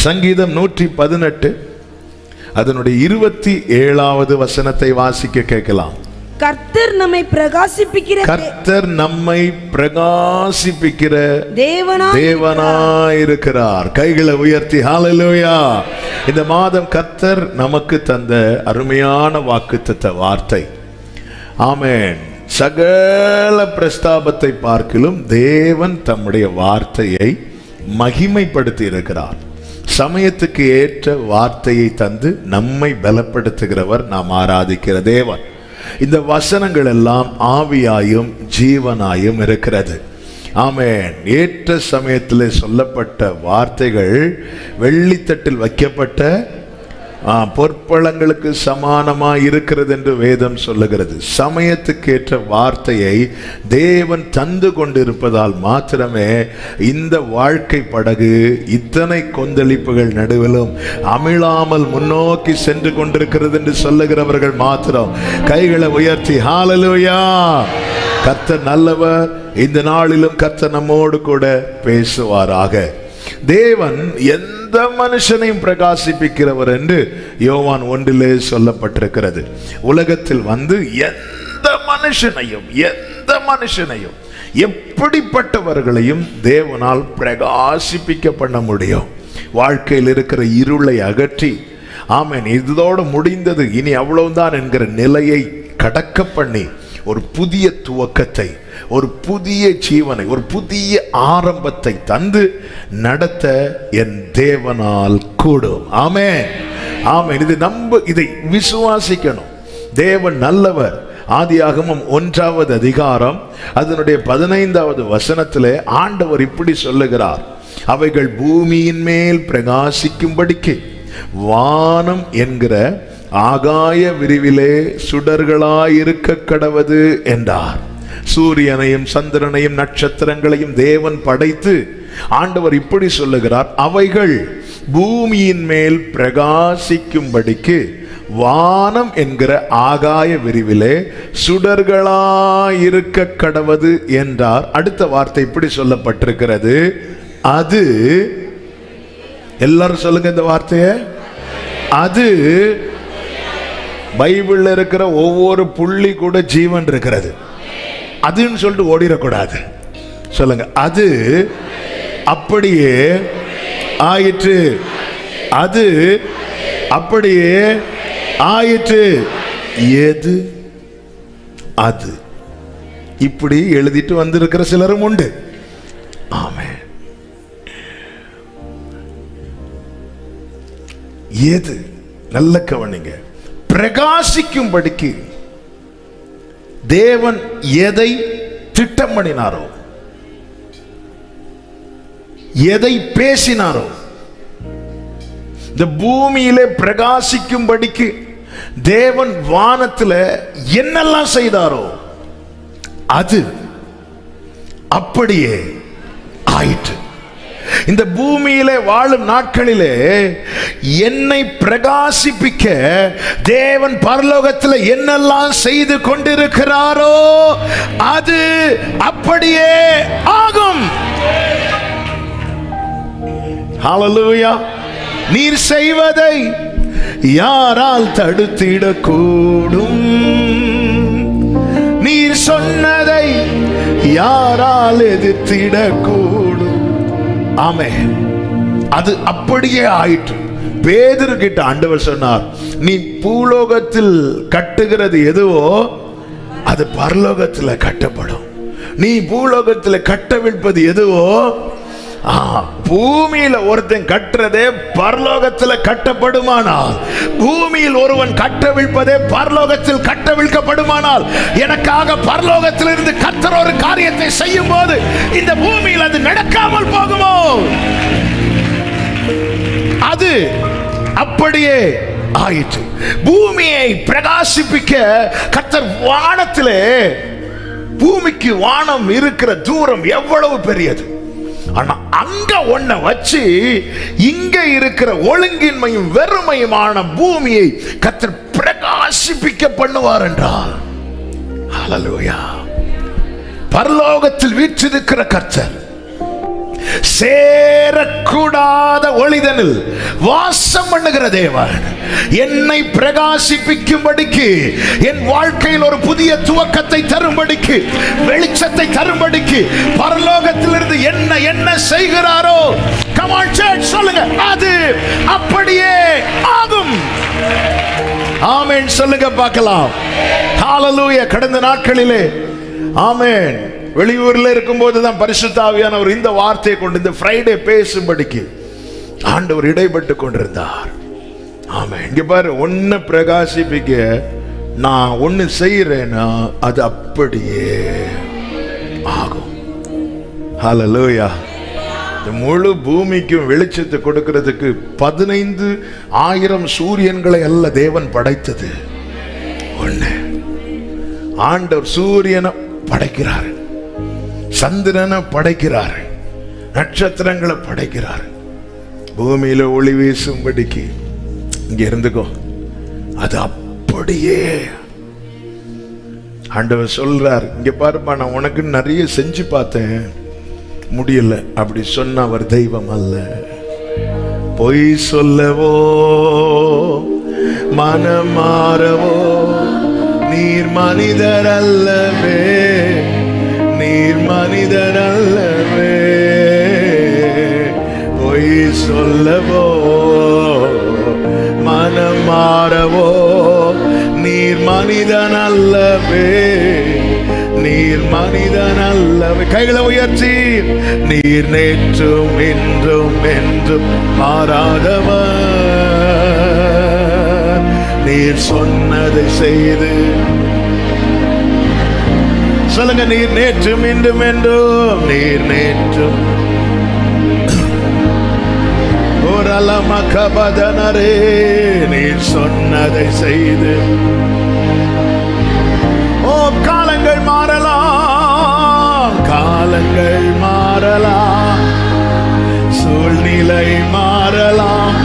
சங்கீதம் 118 அதனுடைய 27வது வசனத்தை வாசிக்க கேட்கலாம். கர்த்தர் நம்மை பிரகாசிப்பிக்கிற தேவனாயிருக்கிறார். கைகளை உயர்த்தி ஹல்லேலூயா. இந்த மாதம் கர்த்தர் நமக்கு தந்த அருமையான வாக்குத்தத்த வார்த்தை. ஆமென். சகல பிரஸ்தாபத்தை பார்க்கிலும் தேவன் தம்முடைய வார்த்தையை மகிமைப்படுத்தி இருக்கிறார். சமயத்துக்கு ஏற்ற வார்த்தையை தந்து நம்மை பலப்படுத்துகிறவர் நாம் ஆராதிக்கிற தேவன். இந்த வசனங்கள் எல்லாம் ஆவியாயும் ஜீவனாயும் இருக்கிறது. ஆமென். ஏற்ற சமயத்தில் சொல்லப்பட்ட வார்த்தைகள் வெள்ளித்தட்டில் வைக்கப்பட்ட பொற்பழங்களுக்கு சமானமாய் இருக்கிறது என்று வேதம் சொல்லுகிறது. சமயத்துக்கேற்ற வார்த்தையை தேவன் தந்து கொண்டிருப்பதால் மாத்திரமே இந்த வாழ்க்கை படகு இத்தனை கொந்தளிப்புகள் நடுவிலும் அமிழாமல் முன்னோக்கி சென்று கொண்டிருக்கிறது என்று சொல்லுகிறவர்கள் மாத்திரம் கைகளை உயர்த்தி ஹல்லேலூயா. கர்த்தர் நல்லவர். இந்த நாளிலும் கர்த்தர் நம்மோடு கூட பேசுவாராக. தேவன் எந்த மனுஷனையும் பிரகாசிப்பிக்கிறவர் என்று யோவான் 1 சொல்லப்பட்டிருக்கிறது. உலகத்தில் வந்து எந்த மனுஷனையும் எப்படிப்பட்டவர்களையும் தேவனால் பிரகாசிப்பிக்க பண்ண முடியும். வாழ்க்கையில் இருக்கிற இருளை அகற்றி, ஆமென், இதோடு முடிந்தது இனி அவ்வளவுதான் என்கிற நிலையை கடக்க பண்ணி ஒரு புதிய துவக்கத்தை, ஒரு புதிய ஜீவனை, ஒரு புதிய ஆரம்பத்தை தந்து நடத்த என் தேவனால் கூடும். ஆமென், ஆமென். இதை விசுவாசிக்கணும். தேவன் நல்லவர். ஆதியாகமம் 1வது அதிகாரம் அதனுடைய 15வது வசனத்திலே ஆண்டவர் இப்படி சொல்லுகிறார். அவைகள் பூமியின் மேல் பிரகாசிக்கும்படிக்கு வானம் என்கிற ஆகாய விரிவிலே சுடர்களாயிருக்க கடவது என்றார். சூரியனையும் சந்திரனையும் நட்சத்திரங்களையும் தேவன் படைத்து ஆண்டவர் இப்படி சொல்லுகிறார். அவைகள் பூமியின் மேல் பிரகாசிக்கும்படிக்கு வானம் என்கிற ஆகாய விரிவிலே சுடர்களாயிருக்க கடவது என்றார். அடுத்த வார்த்தை இப்படி சொல்லப்பட்டிருக்கிறது. அது, எல்லாரும் சொல்லுங்க இந்த வார்த்தையை. அது பைபிள்ல இருக்கிற ஒவ்வொரு புள்ளி கூட ஜீவன் இருக்கிறது. அதுன்னு சொல்லிட்டு ஓடிடக்கூடாது. சொல்லுங்க. அது அப்படியே ஆயிற்று. அது அப்படியே ஆயிற்று. எது? அது. இப்படி எழுதிட்டு வந்திருக்கிற சிலரும் உண்டு. ஆமென். எது? நல்ல கவனிங்க. பிரகாசிக்கும்படிக்கு தேவன் எதை திட்டம் பண்ணினாரோ, எதை பேசினாரோ, இந்த பூமியிலே பிரகாசிக்கும்படிக்கு தேவன் வானத்தில் என்னெல்லாம் செய்தாரோ அது அப்படியே ஆயிற்று. இந்த பூமியிலே வாழும் நாட்களிலே என்னை பிரகாசிப்பிக்க தேவன் பரலோகத்தில் என்னெல்லாம் செய்து கொண்டிருக்கிறாரோ அது அப்படியே ஆகும். ஹல்லேலூயா. நீர் செய்வதை யாரால் தடுத்திடக்கூடும்? நீர் சொன்னதை யாரால் எதிர்த்திடக்கூடும்? ஆமென். அது அப்படியே ஆயிற்று. பேதுரு கிட்ட ஆண்டவர் சொன்னார், நீ பூலோகத்தில் கட்டுகிறது எதுவோ அது பரலோகத்தில் கட்டப்படும். நீ பூலோகத்தில் கட்டவிழ்ப்பது எதுவோ, பூமியில ஒருத்தன் கட்டுறதே பரலோகத்தில் கட்டப்படுமானால், பூமியில் ஒருவன் கட்டவிழ்ப்பதே பரலோகத்தில் கட்டவிழ்க்கப்படுமானால், எனக்காக பரலோகத்தில் இருந்து கர்த்தர் ஒரு காரியத்தை செய்யும் போது இந்த பூமியில் அது நடக்காமல் போகுமோ? அது அப்படியே ஆயிற்று. பூமியை பிரகாசிப்பிக்க கர்த்தர் வானத்திலே, பூமிக்கு வானம் இருக்கிற தூரம் எவ்வளவு பெரியது, ஆனா அங்க ஒன்ன வச்சு இங்க இருக்கிற ஒழுங்கின்மையும் வெறுமையுமான பூமியை கர்த்தர் பிரகாசிப்பிக்க பண்ணுவார் என்றால், ஹல்லேலூயா. பரலோகத்தில் வீற்றிருக்கிற கர்த்தர் சேரக்கூடாத ஒளிதனில் வாசம் பண்ணுகிற தேவன் என்னை பிரகாசிப்பிக்கும்படிக்கு, என் வாழ்க்கையில் ஒரு புதிய துவக்கத்தை தரும்படிக்கு, வெளிச்சத்தை தரும்படிக்கு பரலோகத்திலிருந்து என்ன செய்கிறாரோ, come on church சொல்லுங்க, அது அப்படியே ஆகும். ஆமென் சொல்லுங்க பார்க்கலாம். ஹalleluya. கடந்த நாட்களிலே ஆமென் வெளியூரில் இருக்கும்போது தான் பரிசுத்த ஆவியானவர் இந்த வார்த்தையை கொண்டு இந்த ஃப்ரைடே பேசும்படிக்கு ஆண்டவர் இடைப்பட்டு கொண்டிருந்தார். ஆமென். இங்க பாரு, ஒன்னு பிரகாசிப்பிக்க நான் ஒன்னு செய்யறேன்னா அது அப்படியே ஆகும். ஹalleluya. முழு பூமிக்கும் வெளிச்சத்தை கொடுக்கிறதுக்கு 15,000 சூரியன்களை அல்ல தேவன் படைத்தது. ஒண்ணு, ஆண்டவர் சூரியனை படைக்கிறார், சந்திரனை படைக்கிறார், நட்சத்திரங்களை படைக்கிறார். பூமியில ஒளி வீசும்படிக்கு இங்க இருந்துக்கோ, அது அப்படியே ஆண்டவர் சொல்றார். இங்க பாருப்பா, நான் உனக்கு நிறைய செஞ்சு பார்த்தேன், முடியல. அப்படி சொன்ன அவர் தெய்வம் அல்ல. பொய் சொல்லவோ மனம் மாறவோ நீர் மனிதர் அல்லவே, நீர் மனிதர் அல்லவே. பொய் சொல்லவோ மனம் மாறவோ நீர் மனிதன் அல்லவே, நீர் மனிதன் அல்லவே. கைகளை உயர்த்தி, நீர் நேற்றும் இன்றும் என்றும் மாறாதவர், நீர் சொன்னதை செய்து சொல்லுங்க. நீர் நேற்றும் இன்றும் என்றும், நீர் நேற்றும் ஓரலமகபதனரே, நீர் சொன்னதை செய்து. ஓ, காலங்கள் மாறலாம், காலங்கள் மாறலாம், சூழ்நிலை மாறலாம்.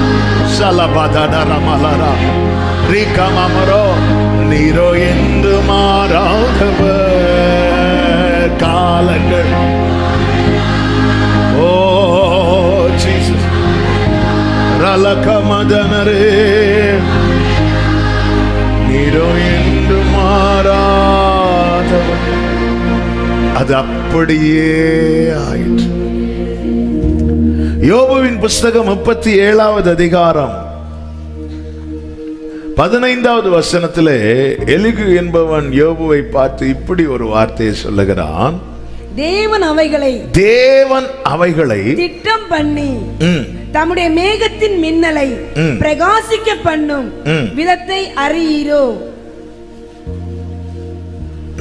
சலபதரமலரா ரீகமரோ நீரோ என்று மாறாதவர். காலங்கள், ஓ ஜீசஸ், ரலகமதனரே, நீரோ என்று மாறாதவர். அது அப்படியே ஆயிற்று. யோபுவின் புஸ்தகம் 37வது அதிகாரம் 15வது வசனத்திலே எலிகு என்பவன் யோபுவை பார்த்து இப்படி ஒரு வார்த்தையை சொல்லுகிறான். தேவன் அவைகளை திட்டம் பண்ணி தம்முடைய மேகத்தின் மின்னலை பிரகாசிக்க பண்ணும் விதத்தை அறியீரோ.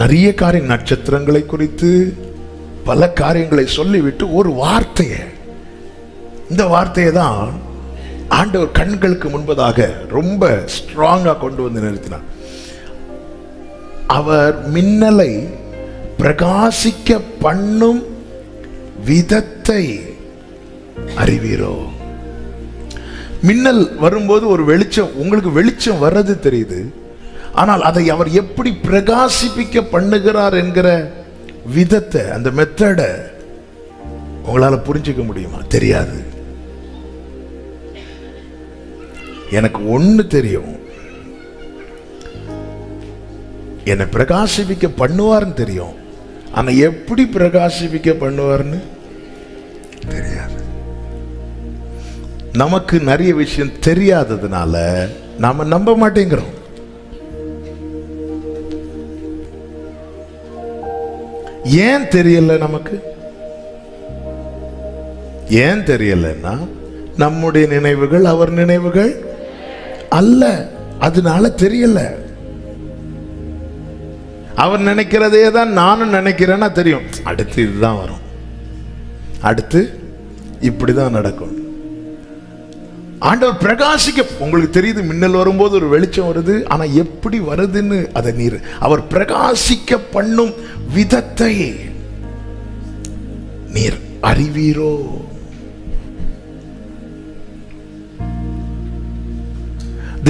நிறைய காரியம், நட்சத்திரங்களை குறித்து பல காரியங்களை சொல்லிவிட்டு ஒரு வார்த்தையை, இந்த வார்த்தையை தான் ஆண்டவர் கண்களுக்கு முன்பதாக ரொம்ப ஸ்ட்ராங்கா கொண்டு வந்து நிறுத்தினார். அவர் மின்னலை பிரகாசிக்க பண்ணும் விதத்தை அறிவீரோ. மின்னல் வரும்போது ஒரு வெளிச்சம், உங்களுக்கு வெளிச்சம் வர்றது தெரியுது, ஆனால் அதை அவர் எப்படி பிரகாசிப்பிக்க பண்ணுகிறார் என்கிற விதத்தை, அந்த மெத்தடை உங்களால புரிஞ்சுக்க முடியுமா? தெரியாது. எனக்கு ஒண்ணு தெரியும், என்னை பிரகாசிப்பிக்க பண்ணுவார்னு தெரியும், ஆனா எப்படி பிரகாசிப்பிக்க பண்ணுவார்னு தெரியாது. நமக்கு நிறைய விஷயம் தெரியாததுனால நாம நம்ப மாட்டேங்கிறோம். ஏன் தெரியல? நமக்கு ஏன் தெரியலன்னா, நம்முடைய நினைவுகள் அவர் நினைவுகள் அல்ல, அதனால தெரியல. அவர் நினைக்கிறதே தான் நானும் நினைக்கிறேன்னா தெரியும், அடுத்து இதுதான் வரும், அடுத்து இப்படிதான் நடக்கும். ஆண்டவர் பிரகாசிக்க, உங்களுக்கு தெரியுது, மின்னல் வரும்போது ஒரு வெளிச்சம் வருது, ஆனா எப்படி வருதுன்னு அதை நீர் அவர் பிரகாசிக்க பண்ணும் விதத்தை நீர் அறிவீரோ.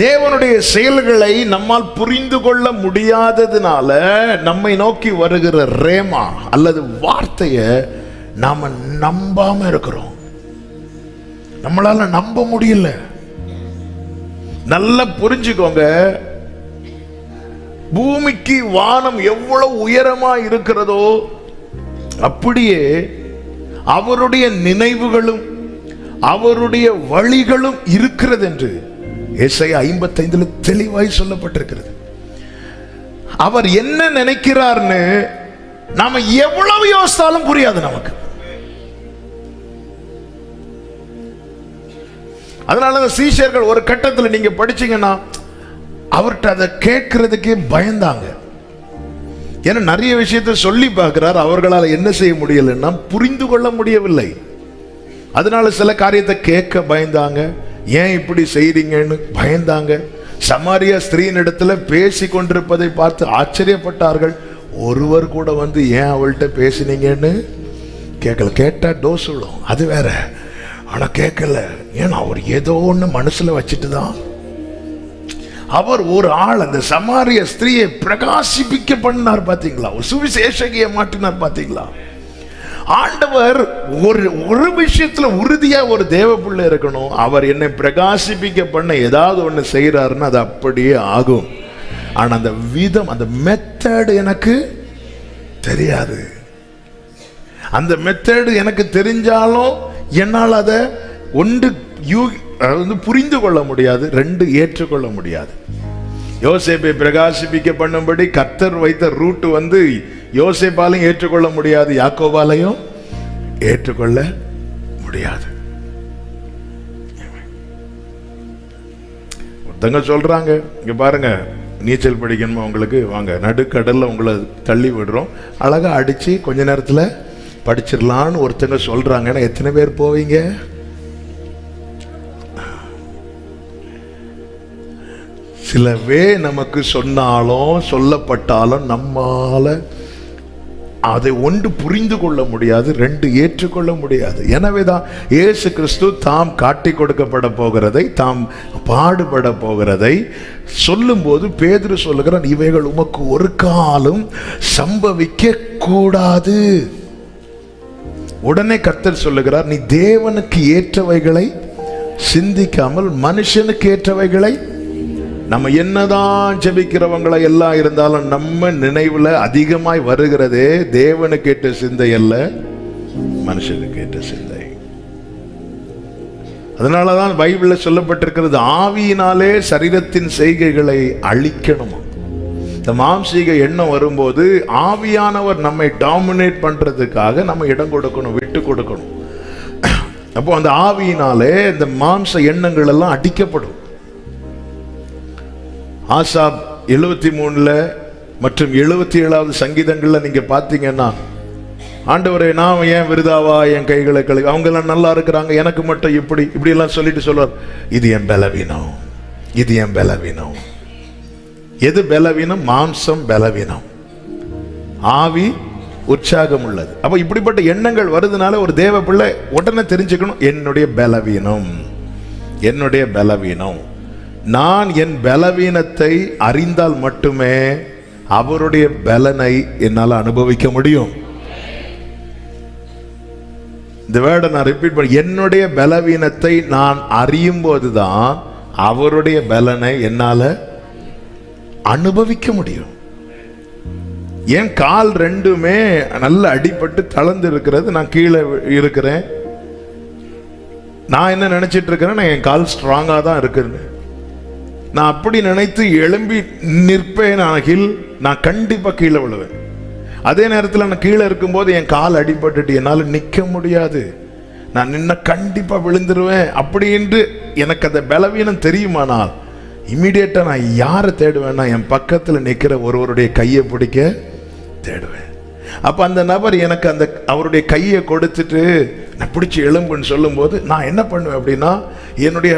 தேவனுடைய செயல்களை நம்மால் புரிந்து கொள்ள முடியாததுனால நம்மை நோக்கி வருகிற ரேமா அல்லது வார்த்தையை நாம நம்பாம இருக்கிறோம். நம்மளால நம்ப முடியல. நல்லா புரிஞ்சுக்கோங்க, பூமிக்கு வானம் எவ்வளவு உயரமா இருக்கிறதோ அப்படியே அவருடைய நினைவுகளும் அவருடைய வழிகளும் இருக்கிறது என்று ஏசாயா 55 தெளிவாய் சொல்லப்பட்டிருக்கிறது. அவர் என்ன நினைக்கிறார்னு நாம எவ்வளவு யோசித்தாலும் புரியாது நமக்கு. அதனால சீஷர்கள் ஒரு கட்டத்தில் நீங்க படிச்சீங்கன்னா அவர்கிட்ட அதை கேட்கறதுக்கே பயந்தாங்க. ஏன்னா நிறைய விஷயத்தை சொல்லி பார்க்கிறார், அவர்களால் என்ன செய்ய முடியலன்னா புரிந்து கொள்ள முடியவில்லை. அதனால சில காரியத்தை கேட்க பயந்தாங்க. ஏன் இப்படி செய்றீங்கன்னு பயந்தாங்க. சமாரியா ஸ்திரீயின் இடத்துல பேசி கொண்டிருப்பதை பார்த்து ஆச்சரியப்பட்டார்கள். ஒருவர் கூட வந்து ஏன் அவள்கிட்ட பேசினீங்கன்னு கேட்கல. கேட்டா டோஸ் விடும், அது வேற. ஆனா கேட்கல. ஏன்னா அவர் ஏதோ ஒண்ணு மனசுல வச்சுட்டு தான் அவர் ஒரு ஆள் அந்த சமாரிய ஸ்திரீயை பிரகாசிப்பிக்க பண்ணார். பாத்தீங்களா? ஒரு சுவிசேஷகியை மாற்றினார். பாத்தீங்களா? ஆண்டவர் ஒரு விஷயத்துல உறுதியா ஒரு தேவ பிள்ளை இருக்கணும். அவர் என்னை பிரகாசிப்பிக்க பண்ண ஏதாவது ஒண்ணு செய்யறாருன்னு அது அப்படியே ஆகும். ஆனா அந்த விதம், அந்த மெத்தட் எனக்கு தெரியாது. அந்த மெத்தட் எனக்கு தெரிஞ்சாலும் என்னால் அதை ஒன்று புரிந்து கொள்ள முடியாது, ரெண்டு ஏற்றுக்கொள்ள முடியாது. யோசேப்பை பிரகாசிப்பிக்க பண்ணும்படி கர்த்தர் வைத்த ரூட் வந்து யோசேப்பாலையும் ஏற்றுக்கொள்ள முடியாது, யாக்கோபாலையும் ஏற்றுக்கொள்ள முடியாது. ஒருத்தங்க சொல்றாங்க, இங்க பாருங்க, நீச்சல் படிக்கணுமா உங்களுக்கு, வாங்க நடுக்கடல்ல உங்களை தள்ளி விடுறோம், அழகா அடிச்சு கொஞ்ச நேரத்துல படிச்சிடலான்னு ஒருத்தங்க சொல்றாங்கன்னா எத்தனை பேர் போவீங்க? சிலவே நமக்கு சொன்னாலும் சொல்லப்பட்டாலும் நம்மால அதை ஒன்று புரிந்து கொள்ள முடியாது, ரெண்டு ஏற்றுக்கொள்ள முடியாது. எனவேதான் இயேசு கிறிஸ்து தாம் காட்டி கொடுக்கப்பட போகிறதை, தாம் பாடுபட போகிறதை சொல்லும் போது பேதுரு சொல்லுகிறான், இவைகள் உமக்கு ஒரு காலம் சம்பவிக்க கூடாது. உடனே கர்த்தர் சொல்லுகிறார், நீ தேவனுக்கு ஏற்றவைகளை சிந்திக்காமல் மனுஷனுக்கு ஏற்றவைகளை. நம்ம என்னதான் ஜெபிக்கிறவங்களை எல்லாம் இருந்தாலும் நம்ம நினைவுல அதிகமாய் வருகிறதே தேவனுக்கு ஏற்ற சிந்தை அல்ல, மனுஷனுக்கு ஏற்ற சிந்தை. அதனாலதான் பைபிள்ல சொல்லப்பட்டிருக்கிறது, ஆவியினாலே சரீரத்தின் செய்கைகளை அழிக்கணும். இந்த மாம்சீக எண்ணம் வரும்போது ஆவியானவர் நம்மை டாமினேட் பண்றதுக்காக நம்ம இடம் கொடுக்கணும், விட்டு கொடுக்கணும். அப்போ அந்த ஆவியினாலே இந்த மாம்ச எண்ணங்கள் எல்லாம் அடிக்கப்படும். ஆசாப் 73 மற்றும் 77 சங்கீதங்கள்ல நீங்க பாத்தீங்கன்னா, ஆண்டவரே நான் ஏன் விருதாவா என் கைகளை கழுவி, அவங்க எல்லாம் நல்லா இருக்கிறாங்க, எனக்கு மட்டும் இப்படி எல்லாம் சொல்லிட்டு சொல்வார், இது என் பலவீனம், இது என் பலவீனம். எது பலவீனம்? மாம்சம் பலவீனம், ஆவி உற்சாகம் உள்ளது. அப்ப இப்படிப்பட்ட எண்ணங்கள் வருதுனால ஒரு தேவ பிள்ளை உடனே தெரிஞ்சுக்கணும், என்னுடைய பலவீனம், என்னுடைய பலவீனம். நான் என் பலவீனத்தை அறிந்தால் மட்டுமே அவருடைய பலனை என்னால் அனுபவிக்க முடியும். இந்த வேர்டை நான் ரிப்பீட் பண்ண, என்னுடைய பலவீனத்தை நான் அறியும் போதுதான் அவருடைய பலனை என்னால அனுபவிக்க முடியும். என் கால் ரெண்டுமே நல்ல அடிபட்டு தளர்ந்து இருக்கிறது, நான் கீழே இருக்கிறேன். நான் என்ன நினைச்சிட்டு இருக்கிறேன், என் கால் ஸ்ட்ராங்கா தான் இருக்குன்னு. நான் அப்படி நினைத்து எழும்பி நிற்பேன், ஆகில் நான் கண்டிப்பா கீழே விழுவேன். அதே நேரத்தில் நான் கீழே இருக்கும்போது என் கால் அடிபட்டுட்டு என்னால் நிற்க முடியாது, நான் நின்ன கண்டிப்பா விழுந்துருவேன். அப்படின்னு எனக்கு அந்த பலவீனம் தெரியுமானால் இம்மிடியேட்டா நான் யாரை தேடுவேன்னா, என் பக்கத்தில் நிற்கிற ஒருவருடைய கையை பிடிக்க தேடுவேன். அப்ப அந்த நபர் எனக்கு அந்த அவருடைய கையை கொடுத்துட்டு நான் பிடிச்சி எழும்புன்னு சொல்லும் போது நான் என்ன பண்ணுவேன் அப்படின்னா, என்னுடைய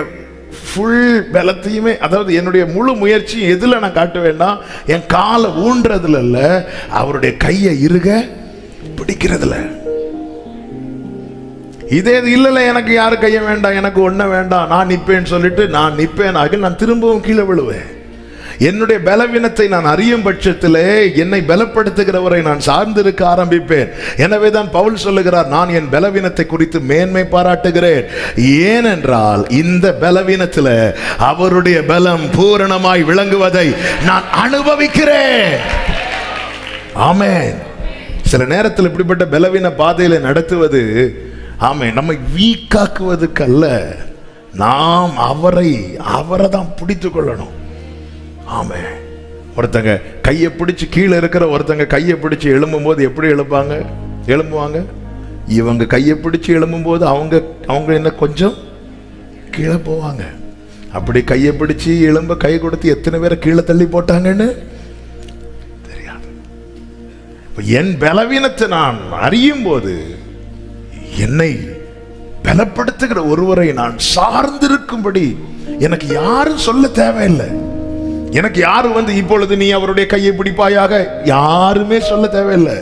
ஃபுல் பலத்தையுமே, அதாவது என்னுடைய முழு முயற்சியும் எதுல நான் காட்டுவேன்னா, என் காலை ஊன்றதுல இல்ல, அவருடைய கையை இறுக பிடிக்கிறதுல. இதே இல்ல எனக்கு யாரு கையை வேண்டாம், எனக்கு ஒண்ணு வேண்டாம், நான் நிப்பேன்னு சொல்லிட்டு நான் நிப்பேன் ஆகில் நான் திரும்பவும் கீழே விழுவேன். என்னுடைய பலவீனத்தை நான் அறியும் பட்சத்திலே என்னை பலப்படுத்துகிறவரை நான் சார்ந்திருக்க ஆரம்பிப்பேன். எனவே தான் பவுல் சொல்லுகிறார், நான் என் பலவீனத்தை குறித்து மேன்மை பாராட்டுகிறேன். ஏனென்றால் இந்த பலவீனத்தில் அவருடைய பலம் பூரணமாய் விளங்குவதை நான் அனுபவிக்கிறேன். ஆமென். சில நேரத்தில் இப்படிப்பட்ட பலவீன பாதையில நடத்துவது ஆமென் நம்மை வீக்காக்குவதுக்கு அல்ல, நாம் அவரை தான் பிடித்து கொள்ளணும். ஆமென். ஒருத்தங்க கையை பிடிச்சு கீழே இருக்கிற ஒருத்தங்க கையை பிடிச்சு எழும்பும் போது எப்படி எழும்புவாங்க? இவங்க கையை பிடிச்சு எழும்பும் போது அவங்க என்ன கொஞ்சம் கீழே போவாங்க. அப்படி கையை பிடிச்சு எழும்ப கை கொடுத்து எத்தனை பேரை கீழே தள்ளி போட்டாங்கன்னு தெரியாது. என் பலவீனத்தை நான் அறியும் போது என்னை பலப்படுத்துகிற ஒருவரை நான் சார்ந்திருக்கும்படி எனக்கு யாரும் சொல்ல தேவையில்லை. எனக்கு யாரும் இப்பொழுது நீ அவருடைய கையை பிடிப்பாயாக யாருமே சொல்ல தேவையில்லை.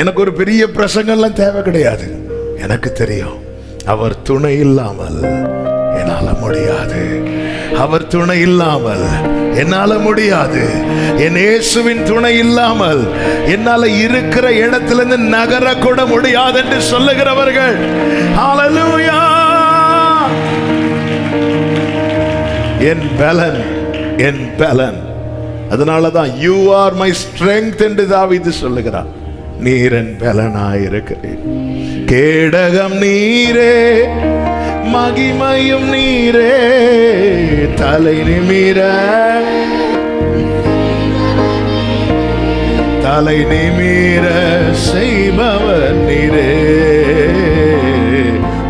எனக்கு ஒரு பெரிய பிரசங்கம்லாம் தேவை கிடையாது. எனக்கு தெரியும் அவர் துணை இல்லாமல் என்னால முடியாது. அவர் துணை இல்லாமல் என்னால முடியாது. என் இயேசுவின் துணை இல்லாமல் என்னால இருக்கிற இடத்திலிருந்து நகர கூட முடியாது என்று சொல்லுகிறவர்கள் ஹல்லேலூயா. என் பலன் அதனாலதான் யூ ஆர் மை ஸ்ட்ரெங்த் என்று தாவீது சொல்லுகிறார். நீர் என் பலனாயிருக்கிறீர். கேடகம் நீரே, மகிமையும் நீரே, தலை நிமிர செய்பவர் நீரே,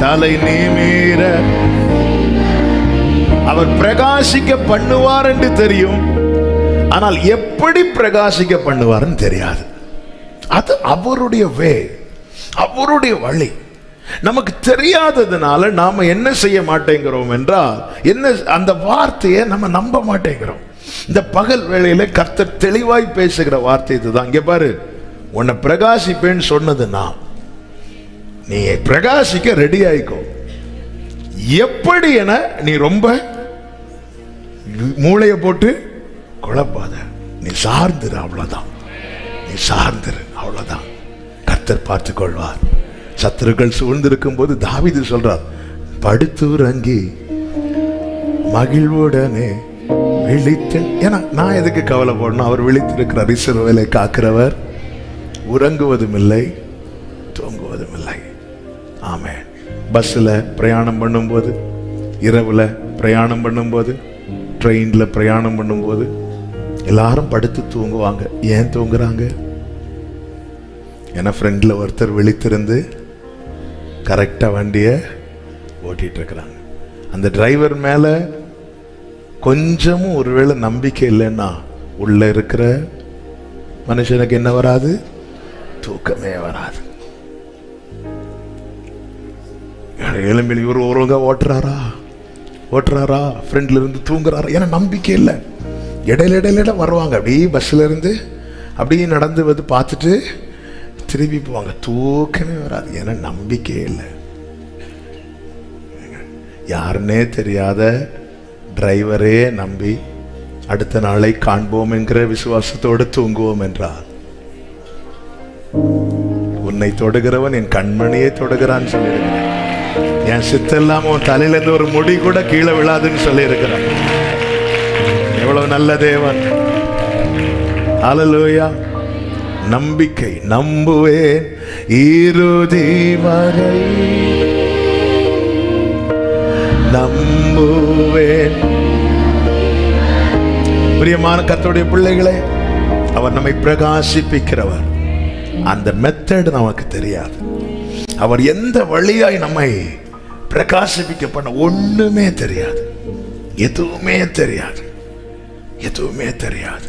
தலை நிமிர. அவர் பிரகாசிக்க பண்ணுவார் என்று தெரியும், ஆனால் எப்படி பிரகாசிக்க பண்ணுவார்னு தெரியாது. அது அவருடைய வே, அவருடைய வழி. நமக்கு தெரியாததுனால நாம என்ன செய்ய மாட்டேங்கிறோம் என்றால், என்ன அந்த வார்த்தையை நம்ம நம்ப மாட்டேங்கிறோம். இந்த பகல் வேளையில கர்த்தர் தெளிவாய் பேசுகிற வார்த்தை இதுதான். இங்க பாரு, உன்னை பிரகாசிப்பேன்னு சொன்னது நான். நீ பிரகாசிக்க ரெடி ஆயிக்கோ. எப்படி என நீ ரொம்ப மூளைய போட்டு குழப்பாத. நீ சார்ந்துரு, அவ்வளவுதான். நீ சார்ந்துரு, அவ்வளவுதான். கர்த்தர் பார்த்துக் கொள்வார். சத்துருக்கள் சூழ்ந்திருக்கும் போது தாவீது சொல்றார், படுத்துறங்கி மகிழ்வுடனே விழித்து. ஏன்னா நான் எதுக்கு கவலை போடணும்? அவர் விழித்திருக்கிறார். இஸ்ரவேலை காக்கிறவர் உறங்குவதும் இல்லை தூங்குவதும் இல்லை. ஆமென். பஸ்ஸில் பிரயாணம் பண்ணும்போது, இரவுல பிரயாணம் பண்ணும்போது, ட்ரெயின்ல பிரயாணம் பண்ணும்போது எல்லாரும் படுத்து தூங்குவாங்க. ஏன் தூங்குறாங்க? ஏன்னா ஃப்ரெண்ட்ல ஒருத்தர் விழித்திருந்து கரெக்டா வண்டியை ஓட்டிட்டு இருக்கிறாங்க. அந்த டிரைவர் மேல கொஞ்சமும் ஒருவேளை நம்பிக்கை இல்லைன்னா உள்ள இருக்கிற மனுஷனுக்கு என்ன வராது? தூக்கமே வராது. எலும்பில் இவர் ஒருவங்க ஓட்டுறாரா ஃப்ரெண்ட்ல இருந்து தூங்குறாரா? ஏன்னா நம்பிக்கை இல்லை. இடையில வருவாங்க, அப்படியே பஸ்ல இருந்து அப்படியே நடந்து வந்து பார்த்துட்டு திரும்பி போவாங்க. தூக்கமே வராது. ஏன்னா நம்பிக்கையே இல்லை. யாருன்னே தெரியாத டிரைவரே நம்பி அடுத்த நாளை காண்போம் என்கிற விசுவாசத்தோடு தூங்குவோம் என்றார். உன்னை தொடுகிறவன் என் கண்மணியை தொடுகிறான்னு சொல்லியிருக்கிறேன். என் சித்தெல்லாம் உன் தலையில இருந்து ஒரு முடி கூட கீழே விழாதுன்னு சொல்லி இருக்கிறான். எவ்வளவு நல்ல தேவன். ஹல்லேலூயா. நம்பிக்கை. நம்புவேன் இறுதி வரை, நம்புவேன். பிரியமான கர்த்தருடைய பிள்ளைகளே, அவர் நம்மை பிரகாசிப்பிக்கிறவர். அந்த மெத்தட் நமக்கு தெரியாது. அவர் எந்த வழியாய் நம்மை பிரகாசிப்பிக்க பண்ண ஒண்ணுமே தெரியாது. எதுவுமே தெரியாது. எதுவுமே தெரியாது.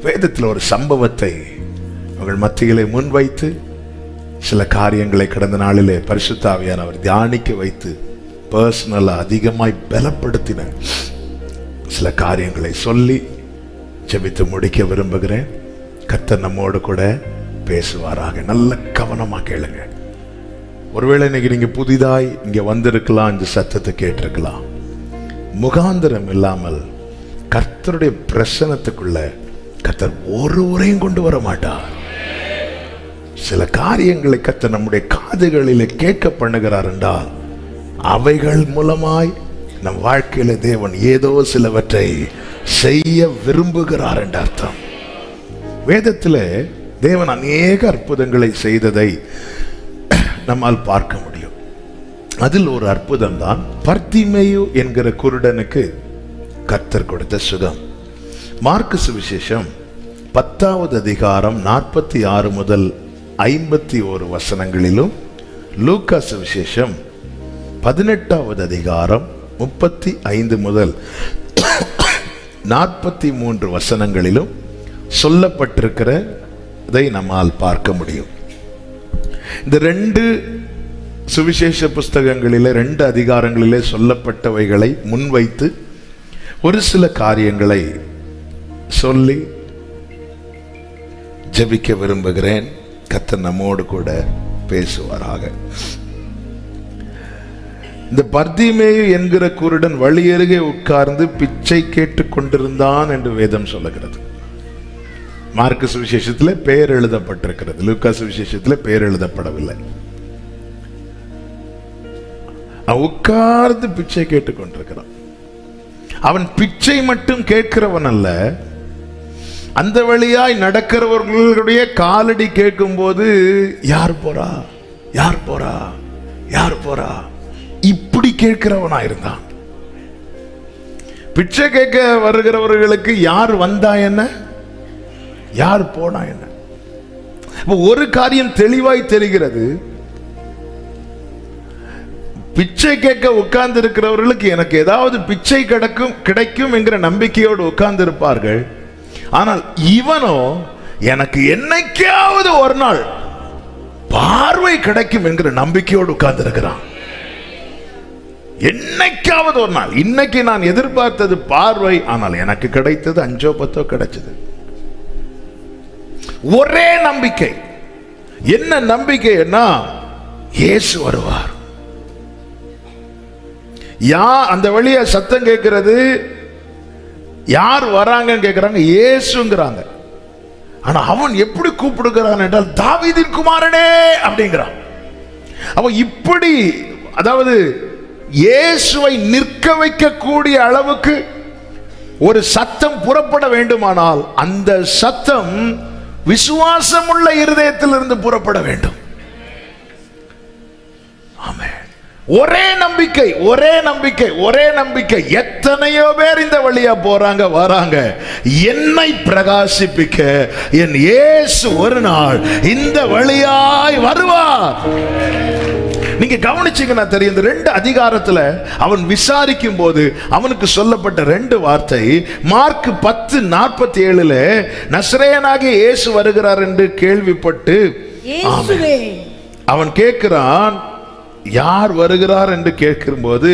வேதத்தில் ஒரு சம்பவத்தை அவர்கள் மத்தியிலே முன்வைத்து சில காரியங்களை கடந்த நாளிலே பரிசுத்த ஆவியானவர் தியானிக்க வைத்து பர்சனலா அதிகமாய் பலப்படுத்தின சில காரியங்களை சொல்லி ஜெபித்து முடிக்க விரும்புகிறேன். கர்த்தர் நம்மோடு கூட பேசுவாராக. நல்ல கவனமா கேளுங்க. ஒருவேளை இன்னைக்கு நீங்க புதிதாய் இங்க வந்திருக்கலாம், இந்த சத்தத்தை கேட்டிருக்கலாம். முகாந்திரம் இல்லாமல் கர்த்தருடைய பிரசன்னத்துக்குள்ள கர்த்தர் ஒருவரையும் கொண்டு வர மாட்டார். சில காரியங்களை கர்த்தர் நம்முடைய காதுகளிலே கேட்க பண்ணுகிறார் என்றால் அவைகள் மூலமாய் நம் வாழ்க்கையில தேவன் ஏதோ சிலவற்றை செய்ய விரும்புகிறார் என்ற அர்த்தம். வேதத்தில் தேவன் அநேக அற்புதங்களை செய்ததை நம்மால் பார்க்க முடியும். அதில் ஒரு அற்புதம் தான் பர்திமேயு என்கிற குருடனுக்கு கர்த்தர் கொடுத்த சுகம். மார்க்கு சுவிசேஷம் 10வது அதிகாரம் 46 முதல் 51 வசனங்களிலும், லூக்கா சுவிசேஷம் 18வது அதிகாரம் 35 முதல் 43 வசனங்களிலும் சொல்லப்பட்டிருக்கிறதை நம்மால் பார்க்க முடியும். இந்த 2 சுவிசேஷ புஸ்தகங்களிலே 2 அதிகாரங்களிலே சொல்லப்பட்டவைகளை முன்வைத்து ஒரு சில காரியங்களை சொல்லி ஜெபிக்க விரும்புகிறேன். கர்த்தர் நம்மோடு கூட பேசுவாராக. இந்த பர்திமேயு என்கிற குருடன் வழியருகே உட்கார்ந்து பிச்சை கேட்டுக் கொண்டிருந்தான் என்று வேதம் சொல்லுகிறது. மார்க்கு சுவிசேஷத்தில் பெயர் எழுதப்பட்டிருக்கிறது, லூக்கா சுவிசேஷத்தில் பெயர் எழுதப்படவில்லை. அவன் உட்கார்ந்து பிச்சை கேட்டுக் கொண்டிருக்கிறான். அவன் பிச்சை மட்டும் கேட்கிறவன் அல்ல, அந்த வழியாய் நடக்கிறவர்களுடைய காலடி கேட்கும் போது யார் போறா யார் போறா யார் போறா இப்படி கேட்கிறவனா இருந்தான். பிச்சை கேட்க வருகிறவர்களுக்கு யார் வந்தா என்ன, யார் போனா என்ன. ஒரு காரியம் தெளிவாய் தெரிகிறது, பிச்சை கேட்க உட்கார்ந்து இருக்கிறவர்களுக்கு எனக்கு ஏதாவது பிச்சை கிடைக்கும் என்கிற நம்பிக்கையோடு உட்கார்ந்து இருப்பார்கள். ஆனால் இவனோ எனக்கு என்னைக்காவது ஒரு நாள் பார்வை கிடைக்கும் என்கிற நம்பிக்கையோடு உட்கார்ந்து இருக்கிறான். என்னைக்காவது ஒரு நாள், இன்னைக்கு நான் எதிர்பார்த்தது பார்வை, ஆனால் எனக்கு கிடைத்தது 5 10 கிடைச்சது. ஒரே நம்பிக்கை. என்ன நம்பிக்கைன்னா இயேசு வருவார். அந்த வழியா சத்தம் கேட்கிறது, யார் வராங்கன்னு கேட்கிறாங்க, இயேசுங்கிறாங்க. ஆனா அவன் எப்படி கூப்பிடுகிறான் என்றால் தாவீதின் குமாரனே அப்படிங்கிறான். அவன் இப்படி, அதாவது இயேசுவை நிற்க வைக்கக்கூடிய அளவுக்கு ஒரு சத்தம் புறப்பட வேண்டுமானால் அந்த சத்தம் விசுவாசமுள்ள இருதயத்திலிருந்து புறப்பட வேண்டும். ஆமென். ஒரே நம்பிக்கை, ஒரே நம்பிக்கை, ஒரே நம்பிக்கை. எத்தனையோ பேர் இந்த வழியா போறாங்க வராங்க, என்னை பிரகாசிப்பிக்க என் இயேசு ஒரு நாள் இந்த வழியாய் வருவார். நீங்க கவனிச்சீங்கன்னா தெரியும், இந்த 2 அதிகாரத்துல அவன் விசாரிக்கும் போது அவனுக்கு சொல்லப்பட்ட 2 வார்த்தை. மார்க் 10:47 நசரேயனாகிய இயேசு வருகிறார் என்று கேள்விப்பட்டு அவன் கேட்கிறான், யார் வருகிறார் என்று கேட்கும்போது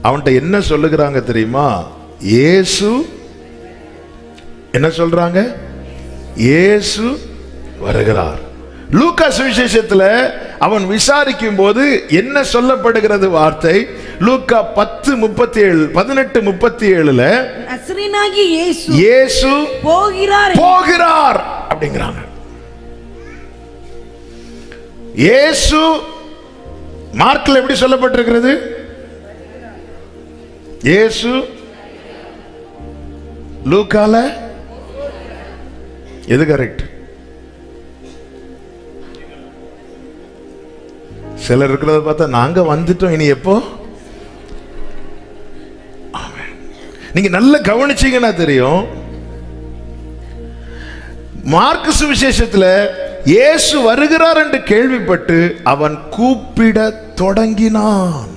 அவன்கிட்ட என்ன சொல்லுகிறாங்க தெரியுமா? இயேசு என்ன சொல்றாங்க? இயேசு வருகிறார். லூக்கா சுவிசேஷத்துல அவன் விசாரிக்கும் போது என்ன சொல்லப்படுகிறது வார்த்தை? லூக்கா 18:37 நசரேயனாகிய இயேசு போகிறார் அப்படிங்கிறாங்க. இயேசு மார்க்ல எப்படி சொல்லப்பட்டிருக்கிறது? இயேசு. லூக்கால எது கரெக்ட்? சிலர் இருக்கிறத பார்த்தா நாங்க வந்துட்டோம், இனி எப்போ? நீங்க நல்ல கவனிச்சீங்கன்னா தெரியும், மார்க்கு சுவிசேஷத்துல இயேசு வருகிறார் என்று கேள்விப்பட்டு அவன் கூப்பிட தொடங்கினான்.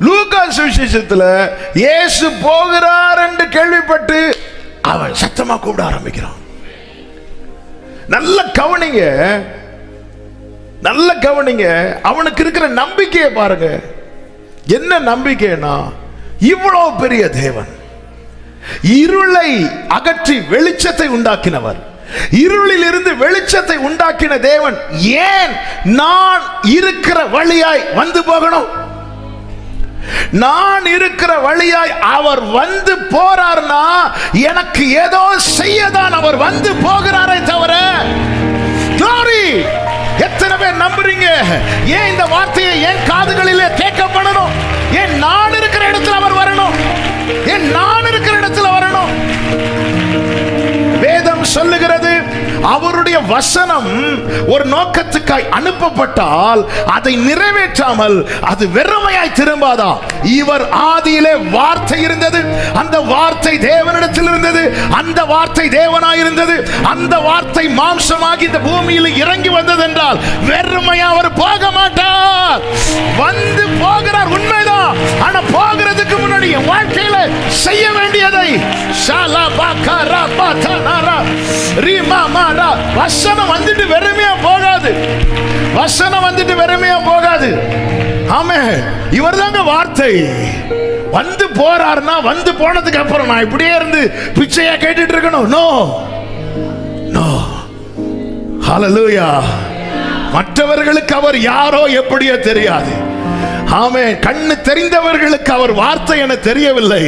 லூக்கா சுவிசேஷத்துல இயேசு போகிறார் என்று கேள்விப்பட்டு அவன் சத்தமா கூப்பிட ஆரம்பிக்கிறான். நல்ல கவனிங்க, நல்ல கவனிங்க. அவனுக்கு இருக்கிற நம்பிக்கையை பாருங்க. என்ன நம்பிக்கைனா, இவ்வளவு பெரிய தேவன், இருளை அகற்றி வெளிச்சத்தை உண்டாக்கினவர், இருளில் இருந்து வெளிச்சத்தை உண்டாக்கின தேவன் ஏன் நான் இருக்கிற வழியாய் வந்து போகணும்? நான் இருக்கிற வழியாய் அவர் வந்து போறார்னா எனக்கு ஏதோ செய்யதான் அவர் வந்து போகிறாரே தவிர. glory. எத்தனை பேர் நம்புறீங்க? ஏன் இந்த வார்த்தையை ஏன் காதுகளிலே கேட்கப்படணும்? ஏன் நான் இருக்கிற இடத்துல அவர் வரணும்? ஏன் நான் இருக்கிற இடத்துல வரணும்? வேதம் சொல்லுகிறது, அவருடைய வசனம் ஒரு நோக்கத்துக்காய் அனுப்பப்பட்டால் அதை நிறைவேற்றாமல் அது வெறுமையாய் திரும்பாதா. இவர் ஆதியிலே வார்த்தை இருந்தது, அந்த வார்த்தை தேவனிடத்தில் இருந்தது, அந்த வார்த்தை தேவனாய் இருந்தது, அந்த வார்த்தை மாம்சமாகி இந்த பூமியில் இறங்கி வந்தது என்றால் வெறுமையா அவர் போக மாட்டார். வந்து போகிறார் உண்மைதான். ஆனா போகிறதுக்கு முன்னாடி என் வாழ்க்கையில செய்ய வேண்டியதை வசனம் வந்துட்டு வெறுமையா போகாது. வசனம் வந்துட்டு வெறுமையா போகாது. ஆமென். இவர் தாங்க வார்த்தை. வந்து போறாருன்னா வந்து போனதுக்கு அப்புறம் நான் இப்படியே இருந்து பிச்சையா கேட்டுட்டு இருக்கணும்? No no. ஹல்லேலூயா. மற்றவர்களுக்கு அவர் யாரோ எப்படியோ தெரியாது. ஆமென். கண்ணு தெரிந்தவர்களுக்கு அவர் வார்த்தை என தெரியவில்லை,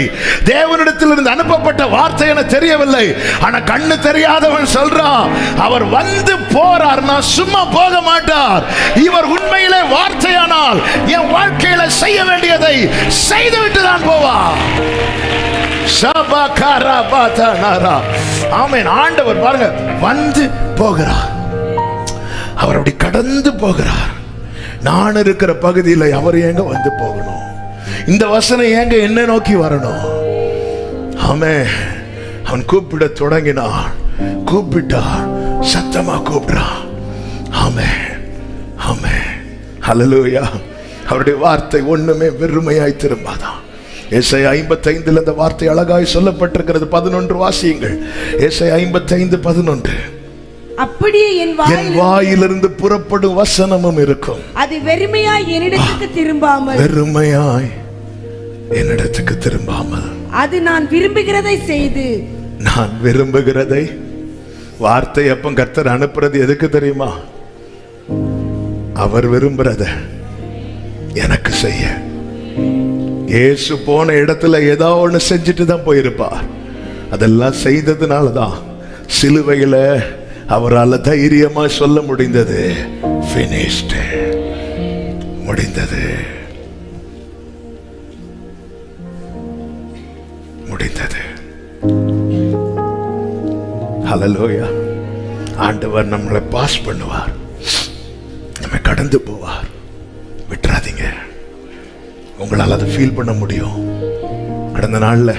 தேவனிடத்திலிருந்து அனுப்பப்பட்ட வார்த்தை என தெரியவில்லை. ஆனா கண்ணு தெரியாதவன் சொல்றான், அவர் வந்து போறார்னா சும்மா போக மாட்டார். இவர் உண்மையிலே வார்த்தையானால் என் வாழ்க்கையில செய்ய வேண்டியதை செய்துவிட்டு தான் போவார். ஆமென். ஆண்டவர் பாருங்க வந்து போகிறார். அவர் அப்படி கடந்து போகிறார். நான் இருக்கிற பகுதியில் அவர் ஏங்க வந்து போகணும்? இந்த வசனம் ஏங்க என்ன நோக்கி வரணும்? ஆமென். அவன் கூப்பிட தொடங்கினான். கூப்பிட்டான், சத்தமா கூப்பிடுறான். ஆமென் ஆமென். ஹல்லேலூயா. அவருடைய வார்த்தை ஒண்ணுமே வெறுமையாய் திரும்பாதான். ஏசாயா 55 அந்த வார்த்தை அழகாய் சொல்லப்பட்டிருக்கிறது. 11 வாசியுங்கள். ஏசாயா 55:11. அப்படியே என் வாயிலிருந்து புறப்படும் வசனமும் இருக்கும், அது வெறுமையாய் என்னிடத்துக்கு திரும்பாமல், வெறுமையாய் என்னிடத்துக்கு திரும்பாமல், அது நான் விரும்புகிறதை செய்து. நான் விரும்புகிறதை. வார்த்தை அப்ப கர்த்தர் அனுப்புறது எதுக்கு தெரியுமா? அவர் விரும்புறத எனக்கு செய்ய. இயேசு போன இடத்துல ஏதோ ஒண்ணு செஞ்சுட்டு தான் போயிருப்பார். அதெல்லாம் செய்ததுனாலதான் சிலுவையில அவரால் தைரியமா சொல்ல முடிந்தது, finished, முடிந்தது முடிந்தது. ஹல்லேலூயா. ஆண்டவர் நம்மளை பாஸ் பண்ணுவார், நம்ம கடந்து போவார். விட்டுறாதீங்க. உங்களால் அதை ஃபீல் பண்ண முடியும். கடந்த நாள்ல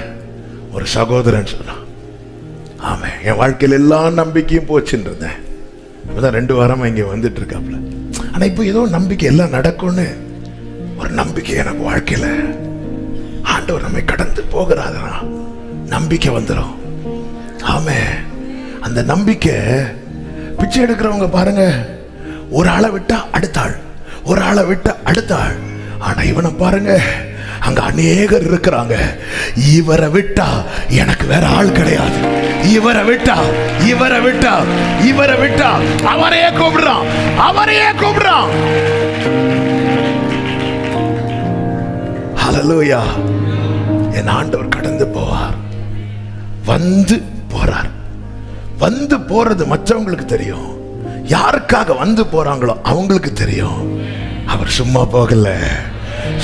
ஒரு சகோதரன் சொன்னான், ஆமா என் வாழ்க்கையில் எல்லா நம்பிக்கையும் போச்சுன்னு இருந்தேன். அப்பதான் 2 வாரமா இங்க வந்துட்டு இருக்காப்ல. ஆனா இப்போ ஏதோ நம்பிக்கை எல்லாம் நடக்கும்னு ஒரு நம்பிக்கை எனக்கு வாழ்க்கையில. ஆண்டவர் நம்மை கடந்து போகிறாரா நம்பிக்கை வந்துடும். ஆமே. அந்த நம்பிக்கை பிச்சை எடுக்கிறவங்க பாருங்க, ஒரு ஆளை விட்டா அடுத்த ஆள், ஒரு ஆளை விட்டா அடுத்த ஆள். ஆனா இவனை பாருங்க, அங்க அநேகர் இருக்கிறாங்க. இவரை விட்டா எனக்கு வேற ஆள் கிடையாது. இவரை விட்டா இவரை விட்டா இவரை விட்டா அவரையே கூப்பிடுறான், அவரையே கூப்பிடுறான். ஹல்லேலூயா. என் ஆண்டவர் கடந்து போவார், வந்து போறார். வந்து போறது மற்றவங்களுக்கு தெரியும், யாருக்காக வந்து போறாங்களோ அவங்களுக்கு தெரியும். அவர் சும்மா போகல,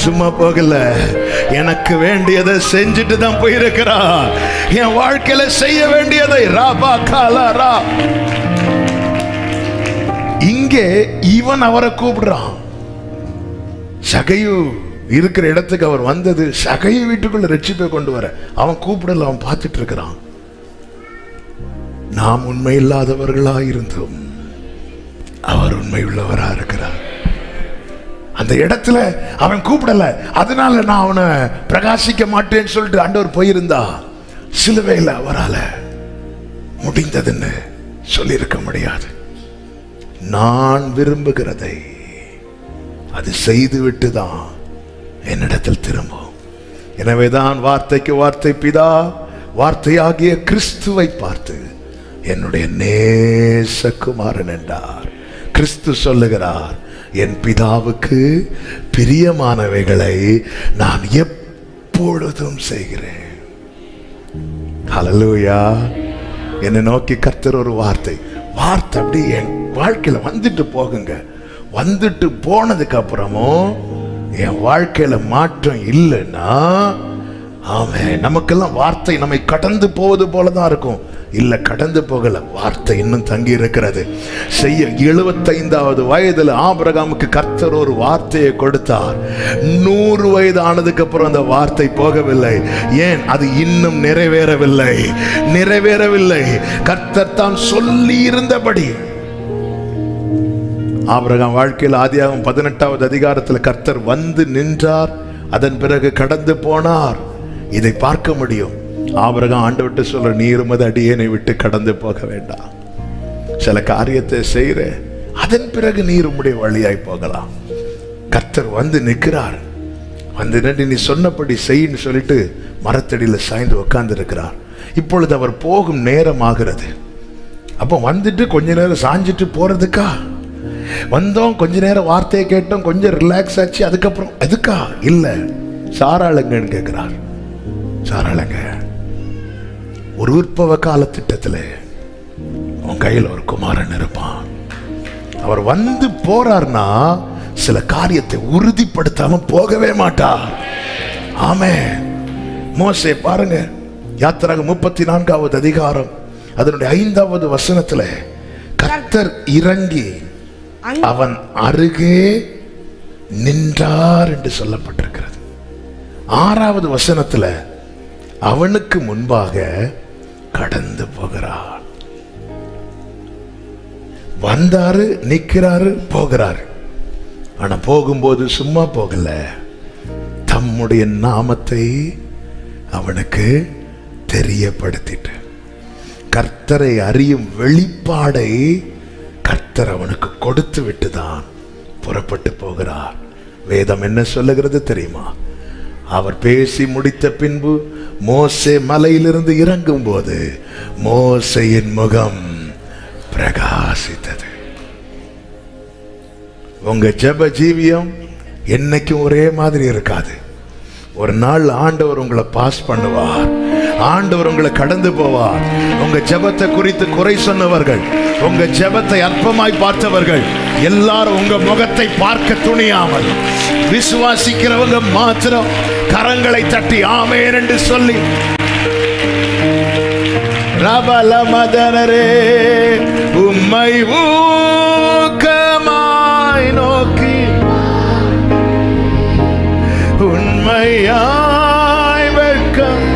சும்மா போகல. எனக்கு வேண்டியதை செஞ்சுட்டு தான் போயிருக்கிறார். என் வாழ்க்கையில செய்ய வேண்டியதை ராபா காலாரா. இங்கே இவன் அவரை கூப்பிடுறான். சகையு இருக்கிற இடத்துக்கு அவர் வந்தது சகையு வீட்டுக்குள்ள ரட்சிப்பை கொண்டு வர. அவன் கூப்பிடல, அவன் பார்த்துட்டு இருக்கிறான். நாம் உண்மை இல்லாதவர்களா இருந்தோம், அவர் உண்மை உள்ளவரா இருக்கிறார். அந்த இடத்துல அவன் கூப்பிடல, அதனால நான் அவனை பிரகாசிக்க மாட்டேன்னு சொல்லிட்டு ஆண்டவர் போயிருந்தா சிலுவையில் அவரால முடிந்ததுன்னு சொல்லியிருக்க முடியாது. நான் விரும்புகிறதை அது செய்துவிட்டு தான் என்னிடத்தில் திரும்பும். எனவேதான் வார்த்தைக்கு வார்த்தை பிதா வார்த்தையாகிய கிறிஸ்துவை பார்த்து என்னுடைய நேசகுமாரன் என்றார். கிறிஸ்து சொல்லுகிறார், என் பிதாவுக்கு பிரியமானவைகளை நான் எப்பொழுதும் செய்கிறேன். ஹல்லேலூயா. என்னை நோக்கி கர்த்தர் ஒரு வார்த்தை அப்படி என் வாழ்க்கையில வந்துட்டு போகுங்க. வந்துட்டு போனதுக்கு அப்புறமும் என் வாழ்க்கையில மாற்றம் இல்லைன்னா, ஆமென், நமக்கெல்லாம் வார்த்தை நம்மை கடந்து போவது போலதான் இருக்கும். இல்ல, கடந்து போகல, வார்த்தை இன்னும் தங்கி இருக்கிறது. செய்ய 75வது வயதுல ஆபிரகாமுக்கு கர்த்தர் ஒரு வார்த்தையை கொடுத்தார். 100 வயது ஆனதுக்கு அப்புறம் அந்த வார்த்தை போகவில்லை. ஏன்? அது இன்னும் நிறைவேறவில்லை. கர்த்தர் தான் சொல்லி இருந்தபடி. ஆபிரகாம் வாழ்க்கையில் ஆதியாகமம் 18வது அதிகாரத்தில் கர்த்தர் வந்து நின்றார், அதன் பிறகு கடந்து போனார். இதை பார்க்க முடியும். ஆபிரகாம் ஆண்டவர்கிட்ட சொல்ற, நீர் உமது அடியேனை விட்டு கடந்து போக வேண்டாம். சில காரியத்தை செய்யற, அதன் பிறகு நீர் உம்முடைய வழியாய் போகலாம். கர்த்தர் வந்து நிற்கிறார். வந்து நின்று நீ சொன்னபடி செய்யின்னு சொல்லிட்டு மரத்தடியில சாய்ந்து உட்கார்ந்து இருக்கிறார். இப்பொழுது அவர் போகும் நேரம் ஆகிறது. அப்போ வந்துட்டு கொஞ்ச நேரம் சாஞ்சிட்டு போறதுக்கா? வந்தோம், கொஞ்ச நேரம் வார்த்தையை கேட்டோம், கொஞ்சம் ரிலாக்ஸ் ஆச்சு, அதுக்கப்புறம் எதுக்கா? இல்ல, சாராளுங்கன்னு கேட்கிறார். சாராளுங்க, ஒரு உற்பவ கால திட்டத்துல உன் கையில் ஒரு குமாரன் இருப்பான். அவர் வந்து போறார்னா சில காரியத்தை உறுதிப்படுத்தாம போகவே மாட்டார். ஆமென். மோசே பாருங்க, யாத்திராகமம் 34வது அதிகாரம் அதனுடைய 5வது வசனத்துல கர்த்தர் இறங்கி அவன் அருகே நின்றார் என்று சொல்லப்பட்டிருக்கிறது. 6வது வசனத்துல அவனுக்கு முன்பாக கடந்து போகிறார். வந்தாரு, நிக்கிறாரு, போகிறாரு. ஆனா போகும்போது சும்மா போகல, தம்முடைய நாமத்தை அவனுக்கு தெரியப்படுத்திட்டு கர்த்தரை அறியும் வெளிப்பாடை கர்த்தர் அவனுக்கு கொடுத்து விட்டுதான் புறப்பட்டு போகிறார். வேதம் என்ன சொல்லுகிறது தெரியுமா? அவர் பேசி முடித்த பின்பு மோசே மலையிலிருந்து இறங்கும் போது மோசேயின் முகம் பிரகாசித்தது. உங்க ஜெப ஜீவியம் என்னைக்கும் ஒரே மாதிரி இருக்காது. ஒரு நாள் ஆண்டவர் உங்களை பாஸ் பண்ணுவார். ஆண்டவர் உங்களை கடந்து போவார். உங்க ஜெபத்தை குறித்து குறை சொன்னவர்கள், உங்க ஜெபத்தை அற்பமாய் பார்த்தவர்கள் எல்லாரும் உங்க முகத்தை பார்க்க துணியாமல் விசுவாசிக்கிறவங்க மாத்திரம் கரங்களை தட்டி ஆமென் என்று சொல்லி, ரபல மதனரே உம்மை ஊக்கமாய் நோக்கி உண்மையாய் வெட்கம்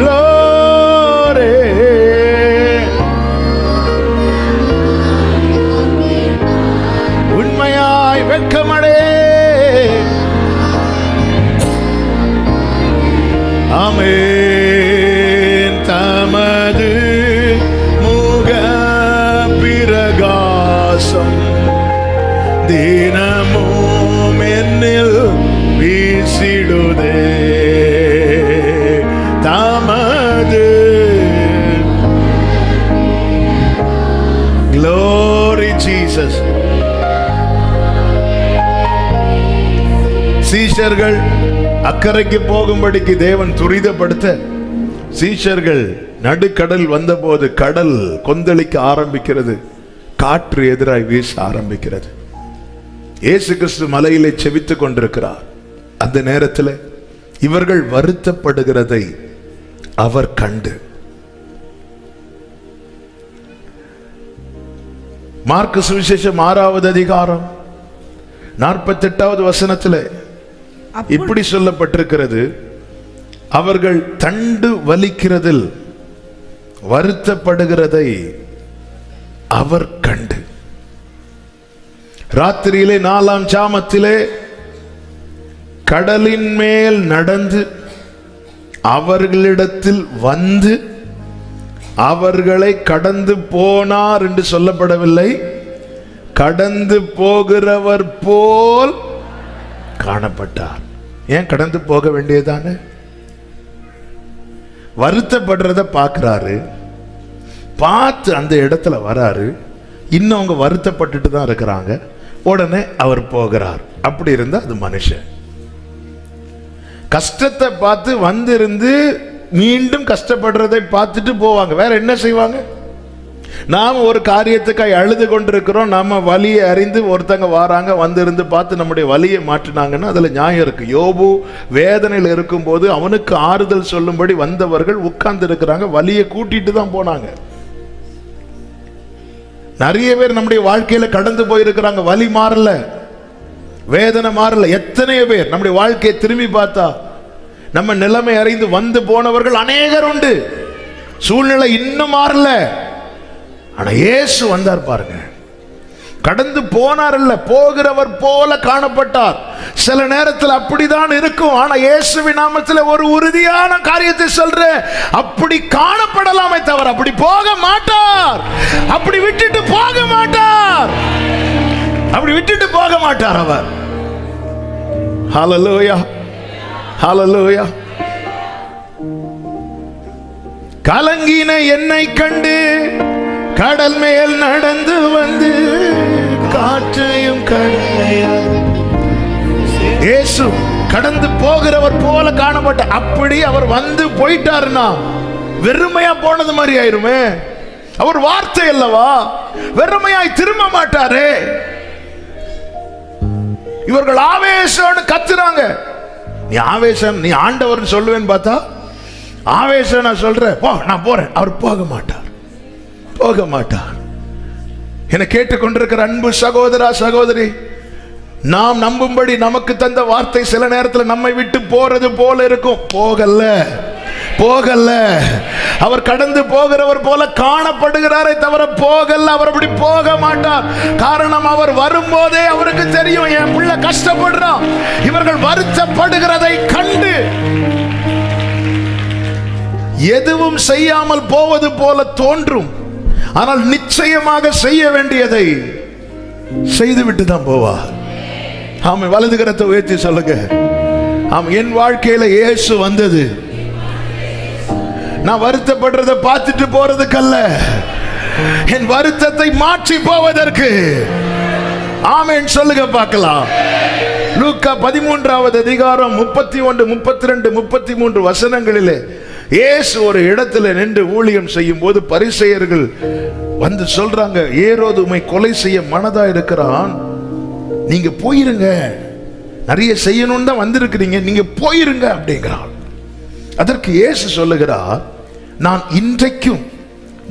லோரே உண்மையாய் வெட்கமடே. ஆமென். தமது முக பிரகாசம் தினமும் என்னில் வீசிடுதே. தமது Glory Jesus. சீஷர்கள் அக்கறைக்கு போகும்படிக்கு தேவன் துரிதப்படுத்த, சீஷர்கள் நடுக்கடல் வந்தபோது கடல் கொந்தளிக்க ஆரம்பிக்கிறது, காற்று எதிராய் வீச ஆரம்பிக்கிறது. இயேசு கிறிஸ்து மலையிலே செவித்துக் கொண்டிருக்கிறார். அந்த நேரத்தில் இவர்கள் வருத்தப்படுகிறதை அவர் கண்டு, மார்க்கு சுவிசேஷம் 6வது அதிகாரம் 48வது வசனத்தில் இப்படி சொல்லப்பட்டிருக்கிறது, அவர்கள் தண்டு வலிக்கிறதில் வருத்தப்படுகிறதை அவர் கண்டு, ராத்திரியிலே 4ஆம் ஜாமத்திலே கடலின் மேல் நடந்து அவர்களிடத்தில் வந்து அவர்களை கடந்து போனார் என்று சொல்லப்படவில்லை, கடந்து போகிறவர் போல் காணப்பட்டார். ஏன் கடந்து போக வேண்டியதானே? வருத்தப்படுறத பார்க்கிறாரு, பார்த்து அந்த இடத்துல வராரு. இன்னும் அவங்க வருத்தப்பட்டுட்டு தான் இருக்கிறாங்க. உடனே அவர் போகிறார். அப்படி இருந்தா அது மனுஷன். கஷ்டத்தை பார்த்து வந்திருந்து மீண்டும் கஷ்டப்படுறதை பார்த்துட்டு போவாங்க. வேற என்ன செய்வாங்க? நாம் ஒரு காரியத்துக்காய் அழுது கொண்டிருக்கிறோம், நம்ம வலியை அறிந்து ஒருத்தங்க வாராங்க, வந்திருந்து பார்த்து நம்முடைய வலியை மாற்றினாங்கன்னா அதுல நியாயம் இருக்கு. யோபு வேதனையில் இருக்கும் போது அவனுக்கு ஆறுதல் சொல்லும்படி வந்தவர்கள் உட்கார்ந்து இருக்கிறாங்க, வலியை கூட்டிட்டு தான் போனாங்க. நிறைய பேர் நம்முடைய வாழ்க்கையில கடந்து போயிருக்கிறாங்க, வலி மாறல, வேதனை மாறல. எத்தனையோ பேர் நம்முடைய வாழ்க்கையை திரும்பி பார்த்தா நம்ம நிலைமை அறிந்து வந்து போனவர்கள் அநேகர் உண்டு. சூழ்நிலை இன்னும் மாறல, ஆனா இயேசு வந்தார் பாருங்க. கடந்து போனார் இல்ல, போகிறவர் போல காணப்பட்டார். சில நேரத்தில் அப்படிதான் இருக்கும். ஆனா இயேசுவின் நாமத்தில் ஒரு உறுதியான காரியத்தை சொல்றேன், அப்படி காணப்படலாமே தவிர அப்படி போக மாட்டார். அப்படி விட்டுட்டு போக மாட்டார். அப்படி விட்டுட்டு போக மாட்டார் அவர். ஹல்லேலூயா, ஹல்லேலூயா. கலங்கின என்னை கண்டு கடல் மேல் நடந்து வந்து காற்றையும் இயேசு கடந்து போகிறவர் போல காணப்பட்ட. அப்படி அவர் வந்து போயிட்டாருன்னா வெறுமையா போனது மாதிரி ஆயிருமே. அவர் வார்த்தை அல்லவா, வெறுமையாய் திரும்ப மாட்டாரே. இவர்கள் ஆவேசம் கத்துறாங்க. நீ ஆவேசம், நீ ஆண்டவர் சொல்லுவேன்னு பார்த்தா ஆவேசம் நான் சொல்றேன், போ நான் போறேன். அவர் போக மாட்டார், போக மாட்டார். என கேட்டுக்கொண்டிருக்கிற அன்பு சகோதரா சகோதரி, நாம் நம்பும்படி நமக்கு தந்த வார்த்தை சில நேரத்தில் நம்மை விட்டு போறது போல இருக்கும். போகல, போகல. அவர் கடந்து போகிறவர் போல காணப்படுகிறாரே தவிர போகல. அவர் அப்படி போக மாட்டார். காரணம், அவர் வரும்போதே அவருக்கு தெரியும், என் பிள்ளை கஷ்டப்படுறான். இவர்கள் வருத்தப்படுகிறதை கண்டு எதுவும் செய்யாமல் போவது போல தோன்றும். ஆனால் நிச்சயமாக செய்ய வேண்டியதை செய்துவிட்டு தான் போவா. ஆமா, வலது கரத்தை உயர்த்தி சொல்லுங்க. ஆமா, என் வாழ்க்கையில இயேசு வந்தது நான் வருத்தப்படுறதை பார்த்துட்டு போறதுக்கல்ல, என் வருத்தத்தை மாற்றி போவதற்கு. ஆமென் சொல்லுங்க பார்க்கலாம். லூக்கா 13வது அதிகாரம் 31, 32, 33 வசனங்களிலே இயேசு ஒரு இடத்துல நின்று ஊழியம் செய்யும் போது பரிசேயர்கள் வந்து சொல்றாங்க, ஏரோது உம்மை கொலை செய்ய மனதா இருக்கிறான், நீங்க போயிருங்க, நிறைய செய்யணும்னு தான் வந்திருக்கிறீங்க, நீங்க போயிருங்க அப்படிங்கிறான். அதற்கு இயேசு சொல்லுகிறார், நான் இன்றைக்கும்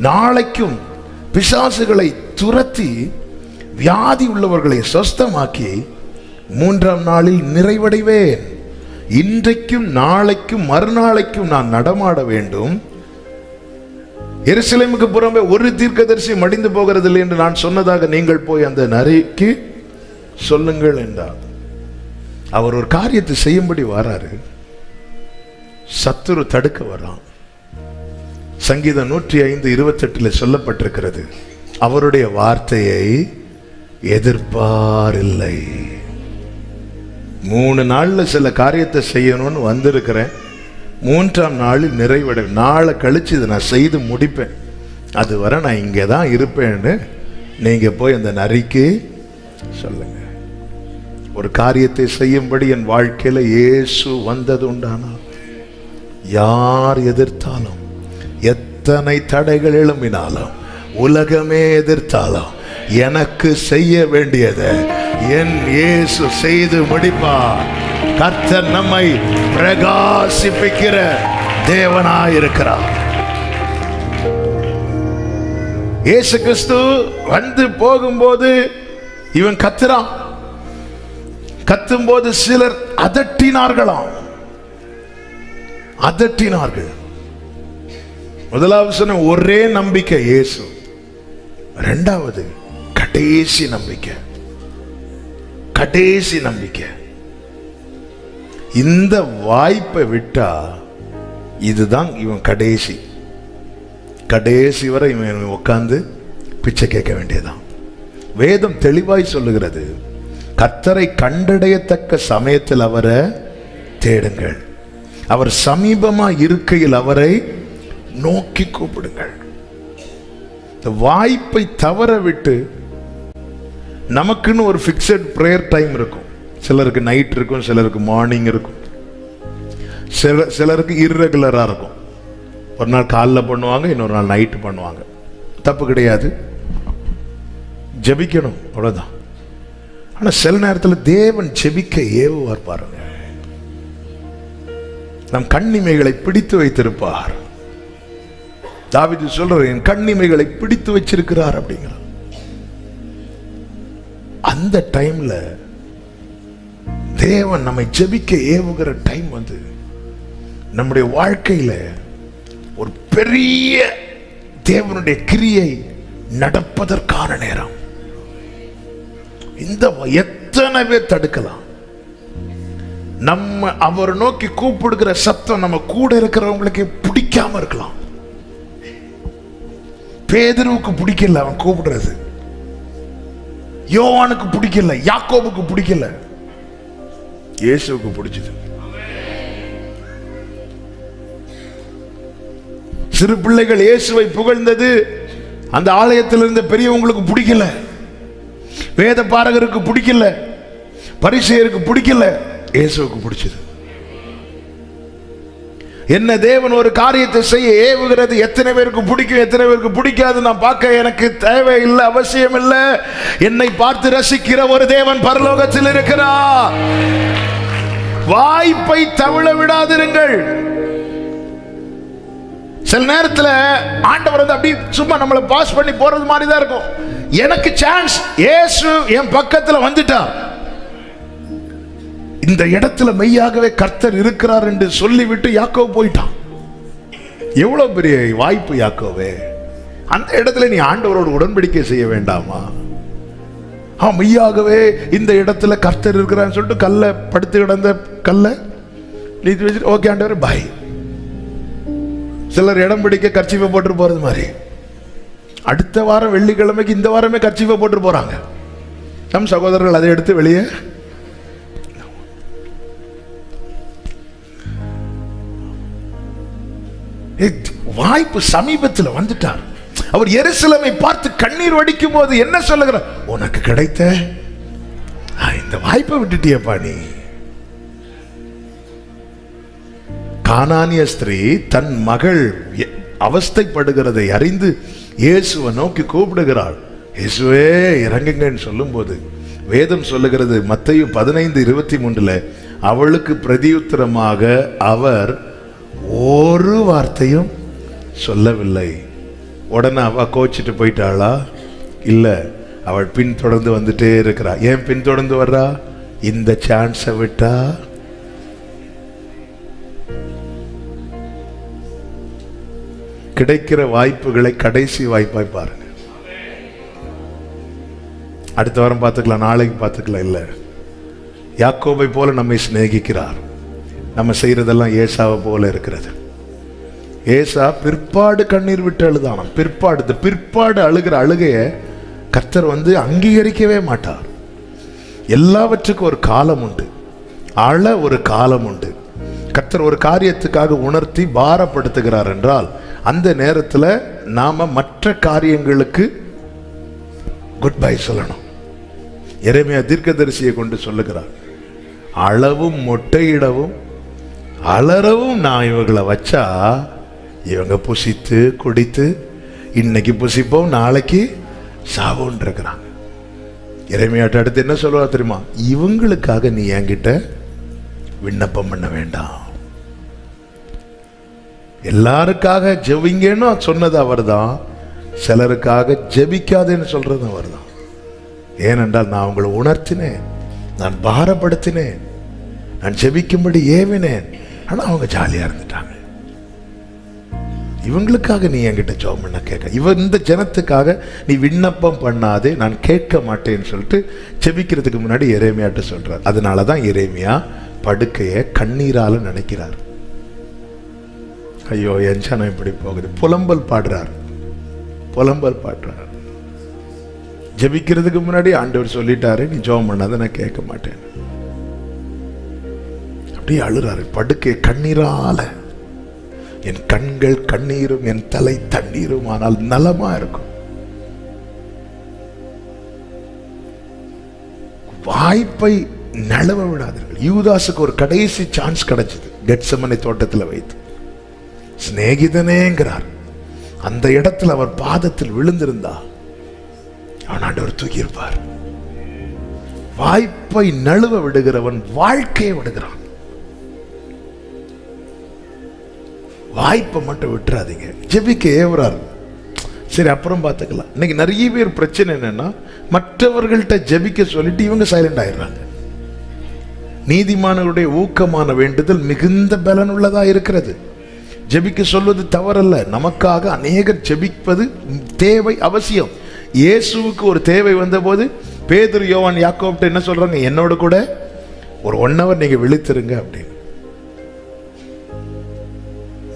நாளைக்கும் பிசாசுகளை துரத்தி வியாதி உள்ளவர்களை சொஸ்தமாக்கி 3ஆம் நாளில் நிறைவடைவேன். இன்றைக்கும் நாளைக்கும் மறுநாளைக்கும் நான் நடமாட வேண்டும். எருசலேமுக்கு புறம்பே ஒரு தீர்க்கதரிசி மடிந்து போகிறதில்லை என்று நான் சொன்னதாக நீங்கள் போய் அந்த நரிக்கு சொல்லுங்கள் என்றார். அவர் ஒரு காரியத்தை செய்யும்படி வராரு, சத்துரு தடுக்க வரான். சங்கீதம் 105:28 சொல்லப்பட்டிருக்கிறது, அவருடைய வார்த்தையை எதிர்பாரில்லை. 3 நாள்ல சில காரியத்தை செய்யணும்னு வந்திருக்கிறேன், 3ஆம் நாளில் நிறைவடை, நாளை கழிச்சு இதை நான் செய்து முடிப்பேன், அது வரை நான் இங்கே தான் இருப்பேன்னு நீங்க போய் அந்த நரிக்கு சொல்லுங்க. ஒரு காரியத்தை செய்யும்படி என் வாழ்க்கையில இயேசு வந்தது உண்டானால், யார் எதிர்த்தாலும், எத்தனை தடைகள் எழும்பினாலும், உலகமே எதிர்த்தாலும், எனக்கு செய்ய வேண்டியதை என் இயேசு செய்து முடிப்பார். கர்த்தர் நம்மை பிரகாசிப்பிக்கிற தேவனாயிருக்கிறார். இயேசு கிறிஸ்து வந்து போகும்போது இவன் கத்துறான். கத்தும்போது சிலர் அதட்டினார்களாம், அதட்டினார்கள். முதலாவது சொன்ன ஒரே நம்பிக்கை இயேசு, இரண்டாவது கடைசி நம்பிக்கை, கடைசி நம்பிக்கை. இந்த வாய்ப்பை விட்டா இதுதான் இவன் கடைசி, கடைசி வரை இவன் உட்கார்ந்து பிச்சை கேட்க வேண்டியதான். வேதம் தெளிவாய் சொல்லுகிறது, கர்த்தரை கண்டடையத்தக்க சமயத்தில் அவரை தேடுங்கள், அவர் சமீபமா இருக்கையில் அவரை நோக்கி கூப்பிடுங்கள். இந்த வாய்ப்பை தவற விட்டு நமக்குன்னு ஒரு ஃபிக்ஸட் ப்ரேயர் டைம் இருக்கும். சிலருக்கு நைட் இருக்கும், சிலருக்கு மார்னிங் இருக்கும், சிலருக்கு இர்ரெகுலராக இருக்கும். ஒரு நாள் காலைல பண்ணுவாங்க, இன்னொரு நாள் நைட்டு பண்ணுவாங்க. தப்பு கிடையாது, ஜெபிக்கணும், அவ்வளோதான். ஆனால் சில நேரத்தில் தேவன் ஜெபிக்க ஏவுவார் பாருங்க. நம் கண்ணிமைகளை பிடித்து வைத்திருப்பார். தாவீது சொல்றார், என் கண்ணிமைகளை பிடித்து வச்சிருக்கிறார் அப்படிங்கிறார். அந்த டைம்ல தேவன் நம்மை ஜெபிக்க ஏவுகிற டைம் வந்து நம்முடைய வாழ்க்கையில ஒரு பெரிய தேவனுடைய கிரியை நடப்பதற்கான நேரம். இந்த எத்தனை பேர் தடுக்கலாம்? நம்ம அவர் நோக்கி கூப்பிடுகிற சத்தம் நம்ம கூட இருக்கிறவங்களுக்கு பிடிக்காம இருக்கலாம். பேதுருவுக்கு பிடிக்கல அவன் கூப்பிடுறது, யோவானுக்கு பிடிக்கல, யாக்கோபுக்கு பிடிக்கல, இயேசுவுக்கு பிடிச்சது. சிறு பிள்ளைகள் இயேசுவை புகழ்ந்தது அந்த ஆலயத்தில் இருந்த பெரியவங்களுக்கு பிடிக்கல, வேத பாரகருக்கு பிடிக்கல, பரிசேயருக்கு பிடிக்கல, இயேசுவுக்கு பிடிச்சது. என்ன தேவன் ஒரு காரியத்தை செய்ய ஏவுகிறது எத்தனை பேருக்கு பிடிக்கும், எத்தனை பேருக்கு பிடிக்காது நான் பார்க்க எனக்கு தேவை இல்லை, அவசியம் இல்லை. என்னை பார்த்து ரசிக்கிற ஒரு தேவன் பரலோகத்தில் இருக்கிறார். வாய்ப்பை தவிழ விடாதிருங்கள். சில நேரத்தில் ஆண்டவர் வந்து அப்படி சும்மா நம்மளை பாஸ் பண்ணி போறது மாதிரி தான் இருக்கும். எனக்கு சான்ஸ், இயேசு என் பக்கத்துல வந்துட்டா, இந்த இடத்துல மெய்யாகவே கர்த்தர் இருக்கிறார் என்று சொல்லிவிட்டு யாக்கோபு போயிட்டான். எவ்வளவு பெரிய வாய்ப்பு யாக்கோவே! அந்த இடத்துல நீ ஆண்டவரோடு உடன்படிக்கை செய்ய வேண்டாமா? மெய்யாகவே இந்த இடத்துல கர்த்தர் இருக்கிறான்னு சொல்லிட்டு கல்ல படுத்து கிடந்த கல்ல நீதி வச்சுட்டு ஓகே ஆண்டவர் பாய். சிலர் இடம் பிடிக்க கர்ச்சீஃபை போட்டு போறது மாதிரி அடுத்த வாரம் வெள்ளிக்கிழமைக்கு இந்த வாரமே கர்ச்சீஃபை போட்டு போறாங்க. நம் சகோதரர்கள் அதை எடுத்து வெளியே வாய்ப்பு சமீபத்தில் வந்துட்டார். அவர் எருசலேமை பார்த்து கண்ணீர் வடிக்கும் போது என்ன சொல்லுகிறார்? உனக்கு கிடைத்த இந்த வாய்ப்பை விட்டுட்டியப்பா நீ. கானானிய ஸ்திரீ தன் மகள் அவஸ்தைப்படுகிறதை அறிந்து இயேசுவை நோக்கி கூப்பிடுகிறாள். இயேசுவே இறங்குங்கன்னு சொல்லும் போது வேதம் சொல்லுகிறது, மத்தேயு 15:23, அவளுக்கு பிரதியுத்தரமாக அவர் ஒரு வார்த்தையும் சொல்லவில்லை. உடனே அவ கோச்சிட்டு போயிட்டாளா? இல்ல, அவள் பின் தொடர்ந்து வந்துட்டே இருக்கிறா. ஏன் பின் தொடர்ந்து வர்றா? இந்த சான்ஸை விட்டா கிடைக்கிற வாய்ப்புகளை கடைசி வாய்ப்பாய் பாருங்க. அடுத்த வாரம் பார்த்துக்கலாம், நாளைக்கு பார்த்துக்கலாம். இல்ல, யாக்கோபை போல நம்மை சிநேகிக்கிறார். நம்ம செய்யறதெல்லாம் ஏசாவை போல இருக்கிறது. ஏசா பிற்பாடு கண்ணீர் விட்டு அழுதானாம். பிற்பாடு அழுகிற அழுகைய கர்த்தர் வந்து அங்கீகரிக்கவே மாட்டார். எல்லாவற்றுக்கும் ஒரு காலம் உண்டு, ஒரு காலம் உண்டு. கர்த்தர் ஒரு காரியத்துக்காக உணர்த்தி பாரப்படுத்துகிறார் என்றால் அந்த நேரத்தில் நாம மற்ற காரியங்களுக்கு குட் பை சொல்லணும். எரேமியா தீர்க்கதரிசியை கொண்டு சொல்லுகிறார், அளவும் மொட்டையிடவும் அலறவும் நான் இவங்களை வச்சா இவங்க புசித்து குடித்து இன்னைக்கு புசிப்போம் நாளைக்கு சாவோன்னு இருக்கிறாங்க. எரேமியாட்ட அடுத்து என்ன சொல்லுவா தெரியுமா? இவங்களுக்காக நீ என்கிட்ட விண்ணப்பம் பண்ண வேண்டாம். எல்லாருக்காக ஜெபிங்கன்னு சொன்னது அவர் தான், சிலருக்காக ஜெபிக்காதேன்னு சொல்றது அவர் தான். ஏனென்றால் நான் உங்களை உணர்த்தினேன், நான் பாரப்படுத்தினேன், நான் ஜெபிக்கும்படி ஏவினேன். ஆனால் அவங்க ஜாலியாக இருந்துட்டாங்க. இவங்களுக்காக நீ என்கிட்ட ஜெபம் பண்ண கேட்க, இந்த ஜனத்துக்காக நீ விண்ணப்பம் பண்ணாதே, நான் கேட்க மாட்டேன்னு சொல்லிட்டு ஜெபிக்கிறதுக்கு முன்னாடி எரேமியாட்ட சொல்றார். அதனால தான் எரேமியா படுக்கையை கண்ணீரால நினைக்கிறார். ஐயோ என் ஜனம் இப்படி போகுது, புலம்பல் பாடுறார். ஜெபிக்கிறதுக்கு முன்னாடி ஆண்டவர் சொல்லிட்டாரு, நீ ஜெபம் பண்ணாத நான் கேட்க மாட்டேன். அப்படியே அழுறாரு படுக்கை கண்ணீரால. என் கண்கள் கண்ணீரும் என் தலை தண்ணீரும் ஆனால் நலமா இருக்கும். வாய்ப்பை நழுவ விடாதீர்கள். யூதாசுக்கு ஒரு கடைசி சான்ஸ் கிடைச்சது கெத்செமனே தோட்டத்தில் வைத்து. சிநேகிதனேங்கிறார். அந்த இடத்துல அவர் பாதத்தில் விழுந்திருந்தா அவன் ஆண்டவர் தூக்கி இருப்பார். வாய்ப்பை நழுவ விடுகிறவன் வாழ்க்கையை விடுகிறான். வாய்ப்பை மட்டும் விட்டுறாதீங்க. ஜெபிக்க ஏவறாரு, சரி அப்புறம் பார்த்துக்கலாம். இன்னைக்கு நிறைய பேர் பிரச்சனை என்னன்னா, மற்றவர்கள்ட்ட ஜெபிக்க சொல்லிட்டு இவங்க சைலண்ட் ஆயிடுறாங்க. நீதிமானவருடைய ஊக்கமான வேண்டுதல் மிகுந்த பலன் உள்ளதா இருக்கிறது. ஜெபிக்க சொல்வது தவறல்ல. நமக்காக அநேகர் ஜெபிப்பது தேவை, அவசியம். இயேசுவுக்கு ஒரு தேவை வந்தபோது பேதுரு, யோவான், யாக்கோப்ட்ட என்ன சொல்றாங்க? என்னோட கூட ஒரு 1 hour நீங்க விழித்திருங்க அப்படின்னு.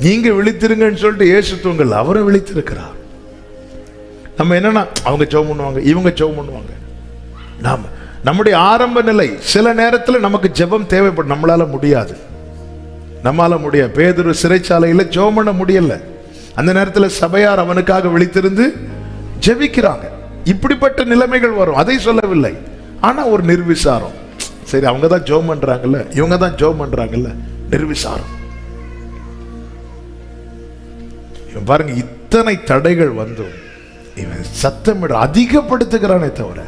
நீங்க விழித்திருங்கன்னு சொல்லிட்டு இயேசு தூங்கல, அவரும் விழித்திருக்கிறார். நம்ம என்னன்னா, அவங்க ஜெபம் பண்ணுவாங்க, இவங்க ஜெபம் பண்ணுவாங்க. நாம நம்முடைய ஆரம்ப நிலை சில நேரத்தில் நமக்கு ஜெபம் தேவைப்படும். நம்மளால முடியாது. பேதுரு சிறைச்சாலையில் ஜெபம் பண்ண முடியல. அந்த நேரத்தில் சபையார் அவனுக்காக விழித்திருந்து ஜெபிக்கிறாங்க. இப்படிப்பட்ட நிலைமைகள் வரும், அதை சொல்லவில்லை. ஆனா ஒரு நிர்விசாரம். சரி, அவங்க தான் ஜெபம் பண்றாங்கல்ல, இவங்க தான் ஜெபம் பண்றாங்கல்ல, நிர்விசாரம். இவன் பாருங்க, இத்தனை தடைகள் வந்தும் இவன் சத்தமிட அதிகப்படுத்துகிறானே தவிர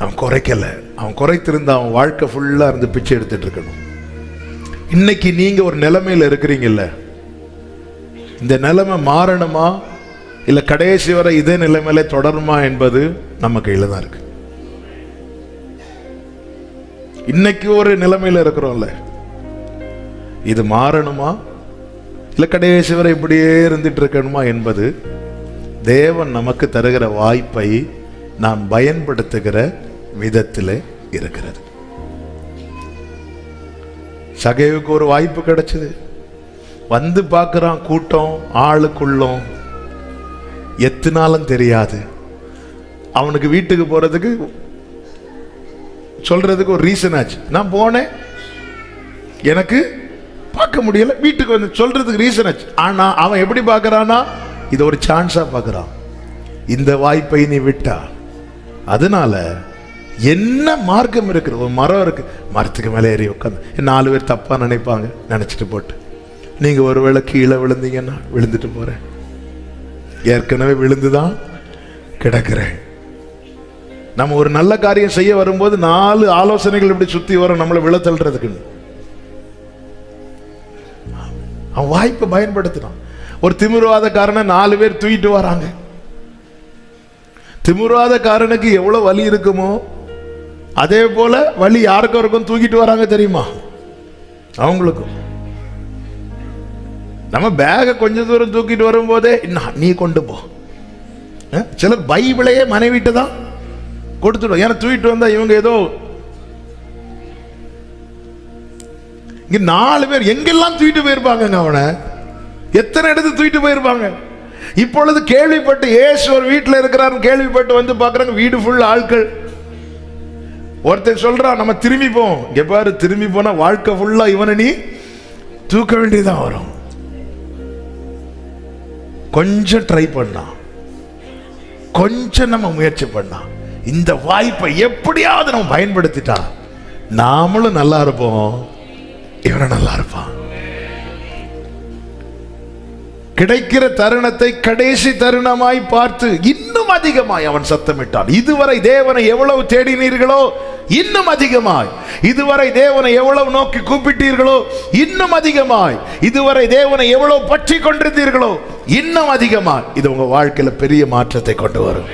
அவன் குறைக்கல. அவன் குறைத்திருந்த அவன் வாழ்க்கை ஃபுல்லா இருந்து பிச்சை எடுத்துட்டு இருக்கணும். இன்னைக்கு நீங்க ஒரு நிலைமையில இருக்கிறீங்கல்ல, இந்த நிலைமை மாறணுமா இல்ல கடைசி வரை இதே நிலைமையில தொடருமா என்பது நம்ம கையில தான் இருக்கு. இன்னைக்கு ஒரு நிலைமையில இருக்கிறோம்ல, இது மாறணுமா இல்ல கடைசி வரை இப்படியே இருந்துட்டு இருக்கணுமா என்பது தேவன் நமக்கு தருகிற வாய்ப்பை நாம் பயன்படுத்துகிற விதத்தில் இருக்கிறது. சகேவுக்கு ஒரு வாய்ப்பு கிடைச்சது. வந்து பார்க்கிறான், கூட்டம் ஆளுக்குள்ளும் எத்தனாலும் தெரியாது. அவனுக்கு வீட்டுக்கு போறதுக்கு சொல்றதுக்கு ஒரு ரீசன் ஆச்சு. நான் போனேன், எனக்கு பார்க்க முடியல, வீட்டுக்கு வந்து சொல்றதுக்கு ரீசன் ஆச்சு. ஆனா அவன் எப்படி பார்க்கறானா, இது ஒரு சான்ஸா பார்க்கறான். இந்த வாய்ப்பை நீ விட்டா அதனால என்ன மார்க்கம் இருக்கிற ஒரு மரம் இருக்கு, மரத்துக்கு மேலே ஏறி உட்காந்து 4 பேர் தப்பா நினைப்பாங்க, நினைச்சிட்டு போட்டு நீங்க ஒருவேளை கீழே விழுந்தீங்கன்னா விழுந்துட்டு போறேன், ஏற்கனவே விழுந்துதான் கிடக்கிறேன். நம்ம ஒரு நல்ல காரியம் செய்ய வரும்போது 4 ஆலோசனைகள் இப்படி சுத்தி வரும் நம்மளை விழ தள்ளுறதுக்கு. அவன் வாய்ப்பை பயன்படுத்தினான். ஒரு திமிர்வாதக்காரனை 4 பேர் தூக்கிட்டு வராங்க. திமிர்வாதக்காரனுக்கு எவ்வளவு வலி இருக்குமோ அதே போல வலி யாருக்கும் இருக்கும், தூக்கிட்டு வராங்க தெரியுமா அவங்களுக்கும். நம்ம பேக கொஞ்ச தூரம் தூக்கிட்டு வரும்போதே நீ கொண்டு போ. சிலர் பைபிளையே மனைவிட்டு தான் கொடுத்துடும். ஏன்னா தூக்கிட்டு வந்தா இவங்க ஏதோ இங்க 4 பேர் எங்கெல்லாம் தூக்கிட்டு போயிருப்பாங்க. அவனை எத்தனை இடத்துக்கு தூக்கிட்டு போயிருப்பாங்க. இப்பொழுது கேள்விப்பட்டு இயேசு ஒரு வீட்டில் இருக்கிறார் கேள்விப்பட்டு வந்து பார்க்கறாங்க, வீடு ஃபுல் ஆட்கள். ஒருத்தர் சொல்றான், நம்ம திரும்பி போவோம். இங்க பாரு, திரும்பி போனா வாழ்க்கை ஃபுல்லா இவனை நீ தூக்க வேண்டியதான் வரும். கொஞ்சம் ட்ரை பண்ணா, கொஞ்சம் நம்ம முயற்சி பண்ணா, இந்த வாய்ப்பை எப்படியாவது நம்ம பயன்படுத்திட்டா நாமளும் நல்லா இருப்போம், இவனை நல்லா இருப்பான். கிடைக்கிற தருணத்தை கடைசி தருணமாய் பார்த்து இன்னும் அதிகமாய் அவன் சத்தமிட்டான். இதுவரை தேவனை எவ்வளவு தேடினீர்களோ இன்னும் அதிகமாய், இதுவரை தேவனை எவ்வளவு நோக்கி கூப்பிட்டீர்களோ இன்னும் அதிகமாய், இதுவரை தேவனை எவ்வளவு பற்றி கொண்டிருந்தீர்களோ இன்னும் அதிகமாய், இது உங்க வாழ்க்கையில பெரிய மாற்றத்தை கொண்டு வரும்.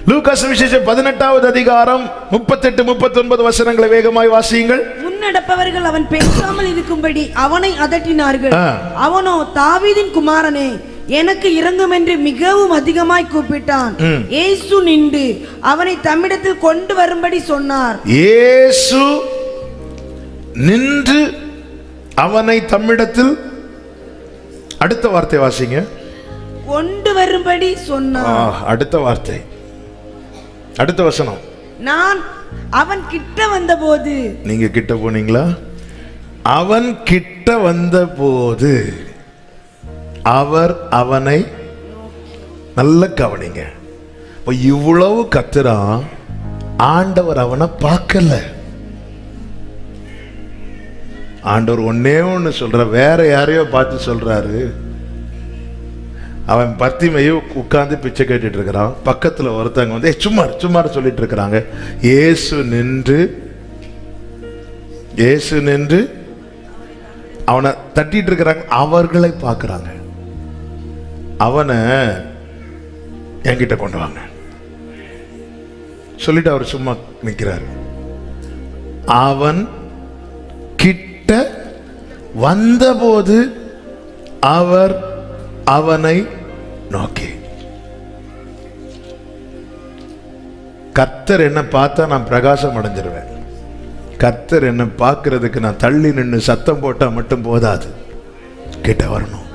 லூக்கா சுவிசேஷம் 18வது அதிகாரம் 38-39 வசனங்களை வேகமாய் வாசியுங்கள். முன்னடப்பவர்கள் அவன் பேசாமல் இருக்கும்படி அவனை அதட்டினார்கள். அவனோ, தாவீதின் குமாரனே, எனக்கு இரங்கும் என்று மிகவும் அதிகமாய் கூப்பிட்டான். இயேசு நின்று அவனை தம்மிடத்தில் கொண்டு வரும்படி சொன்னார். இயேசு நின்று அவனை தம்மிடத்தில், அடுத்த வார்த்தை வாசிங்க, கொண்டு வரும்படி சொன்னார். அடுத்த வார்த்தை, அடுத்த வசனம். நான் அவன் கிட்ட வந்தபோது, நீங்க கிட்ட போனீங்களா? அவன் கிட்ட வந்தபோது அவர் அவனை, நல்ல கவனிங்க, இப்ப இவ்வளவு கத்துறான், ஆண்டவர் அவனை பார்க்கல. ஆண்டவர் ஒன்னே ஒண்ணு சொல்ற, வேற யாரையோ பார்த்து சொல்றாரு. அவன் பத்திமையோ உட்கார்ந்து பிச்சை கேட்டுட்டு இருக்கிறான். பக்கத்துல ஒருத்தவங்க வந்து சும்மா சொல்லிட்டு இருக்கிறாங்க. இயேசு நின்று அவனை தட்டிட்டு இருக்கிறாங்க. அவர்களை பார்க்கிறாங்க. அவனை என்கிட்ட கொண்டு வாங்க சொல்லிட்டு அவர் சும்மா நிற்கிறார். அவன் கிட்ட வந்தபோது அவர் அவனை நோக்கி, கர்த்தர் என்ன பார்த்தா நான் பிரகாசம் அடைஞ்சிருவேன். கர்த்தர் என்ன பார்க்கிறதுக்கு நான் தள்ளி நின்று சத்தம் போட்டா மட்டும் போதாது, கிட்ட வரணும்,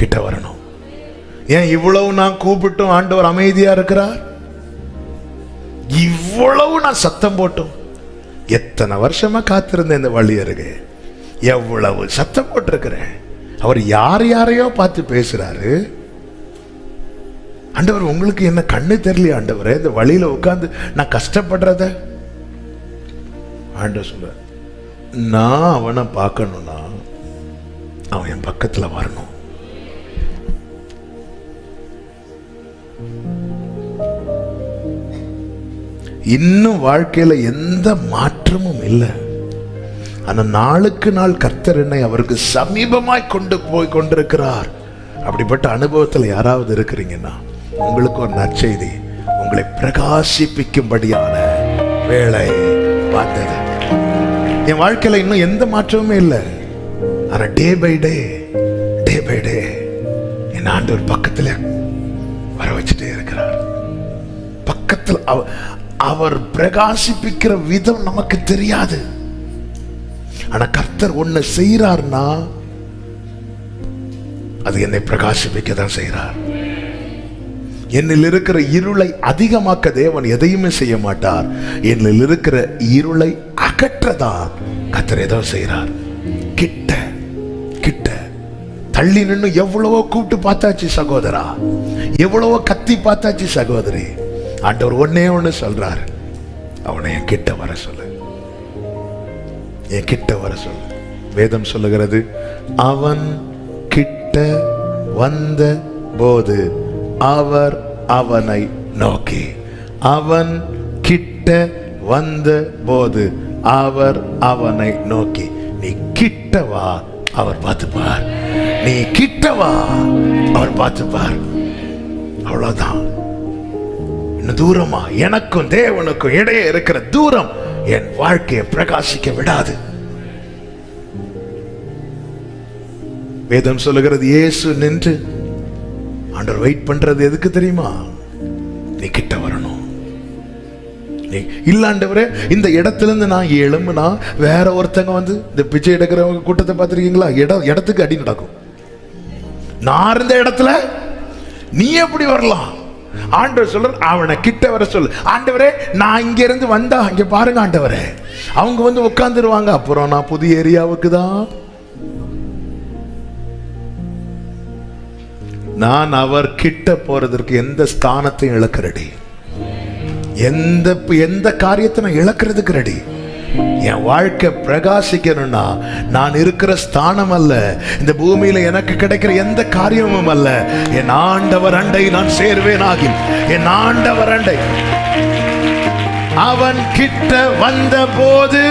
கிட்ட வரணும். ஏன் இவ்வளவு நான் கூப்பிட்டும் ஆண்டவர் அமைதியா இருக்கிறார்? இவ்வளவு நான் சத்தம் போட்டும், எத்தனை வருஷமா காத்திருந்தேன் இந்த வழி அருகே, எவ்வளவு சத்தம் போட்டிருக்கிறேன். அவர் யாரையோ பார்த்து பேசுறாரு. ஆண்டவர் உங்களுக்கு என்ன கண்ணு தெரியலையா ஆண்டவரே? இந்த வழியில உட்கார்ந்து நான் கஷ்டப்படுறத ஆண்டவர் சொல்ற, நான் அவனை பார்க்கணும்னா அவன் என் பக்கத்துல வரணும். இன்னும் வாழ்க்கையில எந்த மாற்றமும் இல்லை. ஆனா நாளுக்கு நாள் கர்த்தர் என்னை அவருக்கு சமீபமாய் கொண்டு போய் கொண்டிருக்கிறார். அப்படிப்பட்ட அனுபவத்தில் யாராவது இருக்கிறீங்கன்னா உங்களுக்கு ஒரு நற்செய்தி, உங்களை பிரகாசிப்பிக்கும்படியான வேலை பார்த்தது. என் வாழ்க்கையில இன்னும் எந்த மாற்றமுமே இல்லை. ஆனா டே பை டே என் ஆண்டவர் பக்கத்துல வர வச்சுட்டே இருக்கிறார். பக்கத்தில் அவர் பிரகாசிப்பிக்கிற விதம் நமக்கு தெரியாது. ஆனா கர்த்தர் ஒண்ணு செய்யறார்னா அது என்னை பிரகாசிப்பிக்க தான் செய்யறார். என்னில் இருக்கிற இருளை அதிகமாக்க தேவன் எதையுமே செய்ய மாட்டார். என்னில் இருக்கிற இருளை அகற்றதான் கர்த்தர் ஏதோ செய்யறார். கிட்ட கிட்ட தள்ளி நின்று எவ்வளவோ கூப்பிட்டு பார்த்தாச்சு சகோதரா, எவ்வளவோ கத்தி பார்த்தாச்சு சகோதரி. ஆண்டவர் ஒன்னே ஒண்ணு சொல்றார், அவனை என் கிட்ட வர சொல்லு, என் கிட்ட வர சொல்லு. வேதம் சொல்லுகிறது, அவன் கிட்ட வந்த போது அவர் அவனை நோக்கி. அவன் கிட்ட வந்த போது அவர் அவனை நோக்கி. நீ கிட்ட வா, அவர் பார்த்துப்பார். நீ கிட்ட வா, அவர் பார்த்துப்பார். அவ்வளவுதான். இன்னும் தூரமா எனக்கும் தேவனுக்கும் இடையே இருக்கிற தூரம் என் வாழ்க்கையை பிரகாசிக்க விடாது. வேதம் சொல்லுகிறது, இயேசு நின்று ஆண்டவர் வெயிட் பண்றது எதுக்கு தெரியுமா? நீ கிட்ட வரணும். நீ இல்ல ஆண்டவரே, இந்த இடத்துல இருந்து நான் எழும்புனா வேற ஒருத்தங்க வந்து இந்த பிச்சை எடுக்கிறவங்க கூட்டத்தை பார்த்திருக்கீங்களா? இடத்துக்கு அடி நடக்கும். நான் இருந்த இடத்துல நீ எப்படி வரலாம்? ஆண்டவர் சொல்ற, அவனை கிட்ட வர சொல்லு. ஆண்டவரே, நான் இங்க இருந்து வந்தா இங்க பாருங்க ஆண்டவரே, அவங்க வந்து உட்கார்ந்துருவாங்க. அப்புறம் நான் புதிய ஏரியாவுக்கு தான் நான் அவர் கிட்ட போறதற்கு எந்த ஸ்தானத்தையும் இழக்கிறடி, எந்த காரியத்தை நான் இழக்கிறதுக்கு ரெடி. என் வாழ்க்கை பிரகாசிக்கணும்னா நான் இருக்கிற ஸ்தானம் அல்ல, இந்த பூமியில எனக்கு கிடைக்கிற எந்த காரியமும் அல்ல, என் ஆண்டவர் அண்டை நான் சேர்வேனாகி. என் ஆண்டவர் அண்டை. அவன் கிட்ட வந்த போது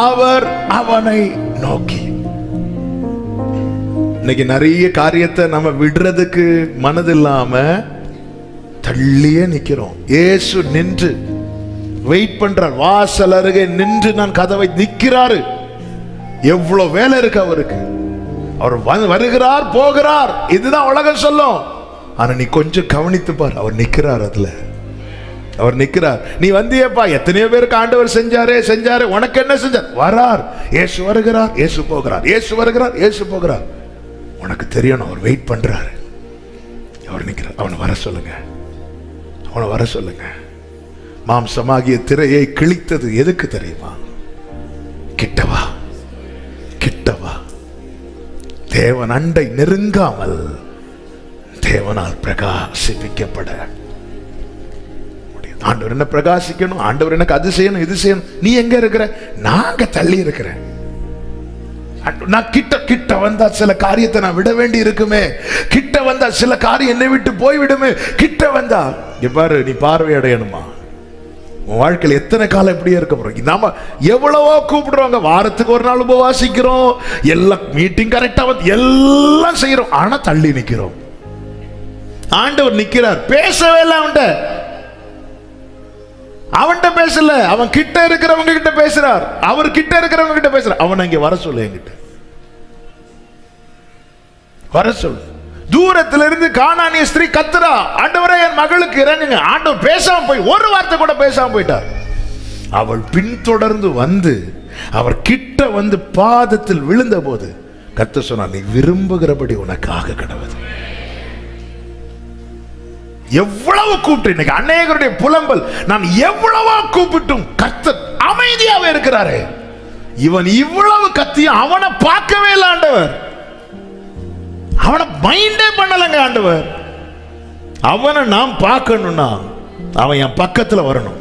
அவர் அவனை நோக்கி. இன்னைக்கு நிறைய காரியத்தை நம்ம விடுறதுக்கு மனதில்லாம தள்ளியே நிக்கிறோம். இயேசு நின்று வெயிட் பண்றார். வாசல் அருகே நின்று நான் கதவை நிக்கிறாரு. எவ்வளவு வேலை இருக்கு அவருக்கு. அவர் வருகிறார், போகிறார், இதுதான் உலகம் சொல்லும். ஆனா நீ கொஞ்சம் கவனித்து பார், அவர் நிக்கிறார். அதுல அவர் நிக்கிறார். நீ வந்தியப்பா, எத்தனையோ பேருக்கு ஆண்டவர் செஞ்சாரு, உனக்கு என்ன செஞ்சார்? வரார். இயேசு வருகிறார், இயேசு போகிறார், இயேசு வருகிறார், இயேசு போகிறார். உனக்கு தெரியணும், அவர் வெயிட் பண்றாரு. அவர் நிக்கிறார். அவனை வர சொல்லுங்க, அவனை வர சொல்லுங்க. மாம்சமாகிய திரையை கிழித்தது எதுக்கு தெரியுமா? கிட்டவா, கிட்டவா. தேவன் அண்டை நெருங்காமல் தேவனால் பிரகாசிப்பிக்கப்பட முடியும். ஆண்டவர் என்ன பிரகாசிக்கணும், ஆண்டவர் எனக்கு அது செய்யணும் இது செய்யணும். நீ எங்க இருக்கிற? நாங்க தள்ளி இருக்கிறேன். நான் கிட்ட வந்தா சில காரியத்தை நான் விட வேண்டி இருக்குமே, கிட்ட வந்தா சில காரியம் என்னை விட்டு போய்விடுமே. கிட்ட வந்தா பாரு, நீ பார்வை அடையணுமா? உன் வாழ்க்கையில் எத்தனை காலம் இப்படியே இருக்க போறோம்? நாம எவ்வளவோ கூப்பிடுறோங்க, வாரத்துக்கு ஒரு நாள் உபவாசிக்கிறோம், எல்லாம் மீட்டிங் கரெக்டா வந்து எல்லாம் செய்யறோம், ஆனா தள்ளி நிக்கிறோம். ஆண்டவர் நிக்கிறார், பேசவே இல்லை அவன்கிட்ட பேசல, அவன் கிட்ட இருக்கிறவங்க கிட்ட பேசுறார், அவர் கிட்ட இருக்கிறவங்க கிட்ட பேசுறார். அவன் இங்க வர சொல்லு, என்கிட்ட வர சொல்லு. தூரத்துல இருந்து கானானிய ஸ்திரீ கத்துறா, ஆண்டவரே என் மகளுக்கு இறங்குங்க. ஆண்டவர் பேசாம போய் ஒரு வார்த்தை கூட பேசாம போயிட்டார். அவள் பின்தொடர்ந்து வந்து அவர் கிட்ட வந்து பாதத்தில் விழுந்த போது கர்த்தர் சொன்னார், நீ விரும்புகிறபடி உனக்காக கடவுது. எவ்வளவு கூப்பிட்டு, இன்னைக்கு அநேகருடைய புலம்பல், நான் எவ்வளவோ கூப்பிட்டும் கர்த்தர் அமைதியாவே இருக்கிறாரு. இவன் இவ்வளவு கத்தியும் அவனை பார்க்கவே இல்லை ஆண்டவர், அவனை மைண்டே பண்ணலங்க ஆண்டவர். அவனை நாம் பார்க்கணும்னா அவன் என் பக்கத்துல வரணும்.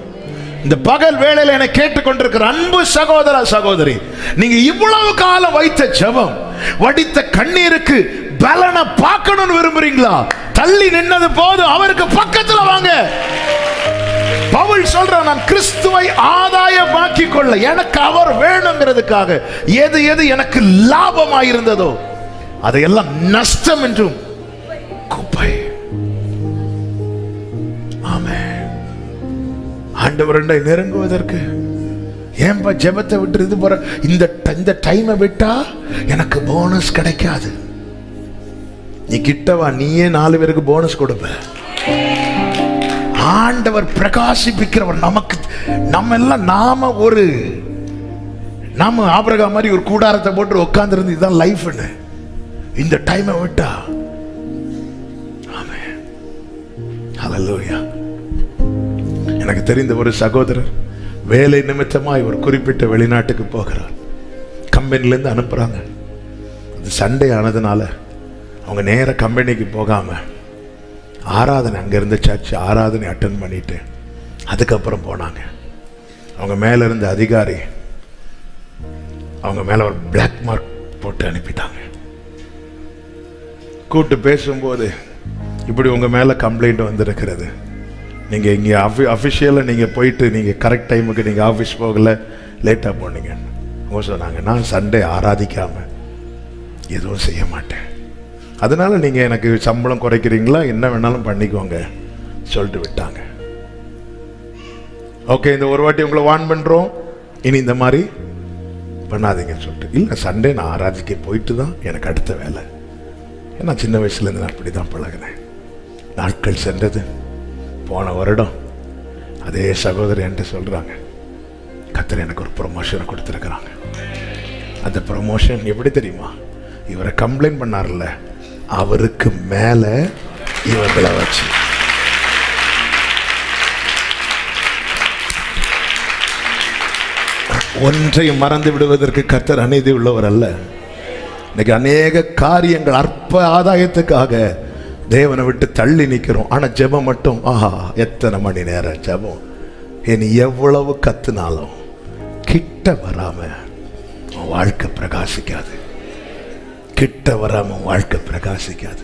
இந்த பகல் வேளையில என்னை கேட்டுக்கொண்டிருக்கிற அன்பு சகோதர சகோதரி, நீங்க இவ்வளவு காலம் வைத்த ஜெபம், வடித்த கண்ணீருக்கு பலனை பார்க்கணும்னு விரும்புறீங்களா? தள்ளி நின்னது போதும், அவருக்கு பக்கத்துல வாங்க. பவுல் சொல்றான், நான் கிறிஸ்துவை ஆதாயமாக்கி கொள்ள எனக்கு அவர் வேணுங்கிறதுக்காக எது எது எனக்கு லாபமாயிருந்ததோ அதையெல்லாம் நஷ்டம் என்றும் குப்பை. ஆமென். ஆண்டவரை நெருங்குவதற்கு ஏன்பா ஜெபத்தை விட்டு இது போற? இந்த டைமை விட்டா எனக்கு போனஸ் கிடைக்காது. நீ கிட்டவா, நீயே 4 பேருக்கு போனஸ் கொடுப்ப. ஆண்டவர் பிரகாசிப்பிக்கிறவர். நமக்கு நம்ம எல்லாம் நாம ஆபிரகாம் மாதிரி ஒரு கூடாரத்தை போட்டு உட்கார்ந்து இருந்து இதுதான் லைஃப்னு இந்த டைமை விட்டா. ஆமென். ஹல்லேலூயா. எனக்கு தெரிந்த ஒரு சகோதரர் வேலை நிமித்தமாய் ஒரு குறிப்பிட்ட வெளிநாட்டுக்கு போகிறார். கம்பெனிலேருந்து அனுப்புறாங்க. அது சண்டே ஆனதுனால அவங்க நேர கம்பெனிக்கு போகாம ஆராதனை, அங்கிருந்த சர்ச் ஆராதனை அட்டன் பண்ணிட்டு அதுக்கப்புறம் போனாங்க. அவங்க மேல இருந்த அதிகாரி அவங்க மேல ஒரு பிளாக் மார்க் போட்டு அனுப்பிட்டாங்க. கூப்பிட்டு பேசும்போது, இப்படி உங்க மேல கம்ப்ளைண்ட் வந்திருக்கிறது, நீங்க இங்க அஃபிஷியலா நீங்க போயிட்டு நீங்க கரெக்ட் டைமுக்கு நீங்க ஆஃபீஸ் போகல, லேட்டா போனீங்க. அவங்க சொன்னாங்க, நான் சண்டே ஆராதிக்காம எதுவும் செய்ய மாட்டேன், அதனால நீங்க எனக்கு சம்பளம் குறைக்கிறீங்களா, என்ன வேணாலும் பண்ணிக்கோங்க சொல்லிட்டு விட்டாங்க. ஓகே, இந்த ஒரு வாட்டி உங்களை வார்ன் பண்றோம், இனி இந்த மாதிரி பண்ணாதீங்கன்னு சொல்லிட்டு. இல்லை, சண்டே நான் ஆராதிக்க போயிட்டு தான் எனக்கு அடுத்த வேலை. ஏன்னா சின்ன வயசுலேருந்து நான் அப்படி தான் பழகினேன். நாட்கள் சென்றது. போன வருடம் அதே சகோதரி என்கிட்ட சொல்கிறாங்க, கர்த்தர் எனக்கு ஒரு ப்ரொமோஷனை கொடுத்துருக்குறாங்க. அந்த ப்ரொமோஷன் எப்படி தெரியுமா? இவரை கம்ப்ளைண்ட் பண்ணார்ல, அவருக்கு மேலே இவர்களை வச்சு. ஒன்றையும் மறந்து விடுவதற்கு கர்த்தர் அநீதி உள்ளவர் அல்ல. இன்னைக்கு அநேக காரியங்கள் அற்ப ஆதாயத்துக்காக தேவனை விட்டு தள்ளி நிற்கிறோம். ஆனால் ஜெபம் மட்டும், ஆஹா எத்தனை மணி நேரம் ஜெபம். இனி எவ்வளவு கத்துனாலும் கிட்ட வராம உன் வாழ்க்கை பிரகாசிக்காது. கிட்ட வராம உன் வாழ்க்கை பிரகாசிக்காது.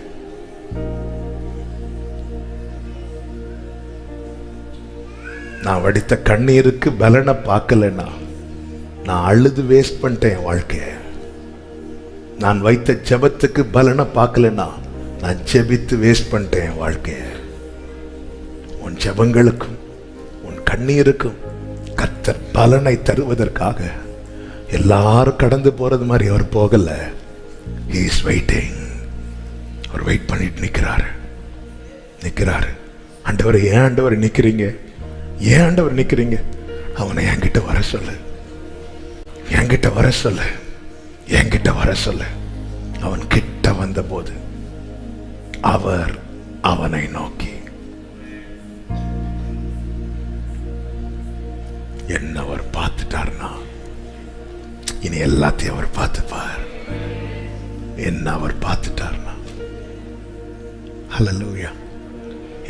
நான் வடித்த கண்ணீருக்கு பலனை பார்க்கலன்னா நான் அழுது வேஸ்ட் பண்ணிட்டேன் என் வாழ்க்கைய. நான் வைத்த ஜெபத்துக்கு பலனை பார்க்கலன்னா நான் ஜெபித்து வேஸ்ட் பண்ணிட்டேன் என் வாழ்க்கைய. உன் ஜெபங்களுக்கும் உன் கண்ணீருக்கும் கர்த்தர் பலனை தருவதற்காக எல்லாரும் கடந்து போறது மாதிரி அவர் போகல. He is waiting. அவர் வெயிட் பண்ணிட்டு நிக்கிறாரு. ஆண்டவர், ஏன் ஆண்டவர் நிக்கிறீங்க? ஏன் ஆண்டவர் நிக்கிறீங்க? அவனை என்கிட்ட வர சொல்லு, என்கிட்ட வர சொல்லு, என்கிட்ட வர சொல்லு. அவன் கிட்ட வந்த போது அவர் அவனை நோக்கி, என்ன அவர் பார்த்துட்டார்னா இனி எல்லாத்தையும் அவர் பார்த்துப்பார். என்ன அவர் பார்த்துட்டார்னா ஹல்லேலூயா.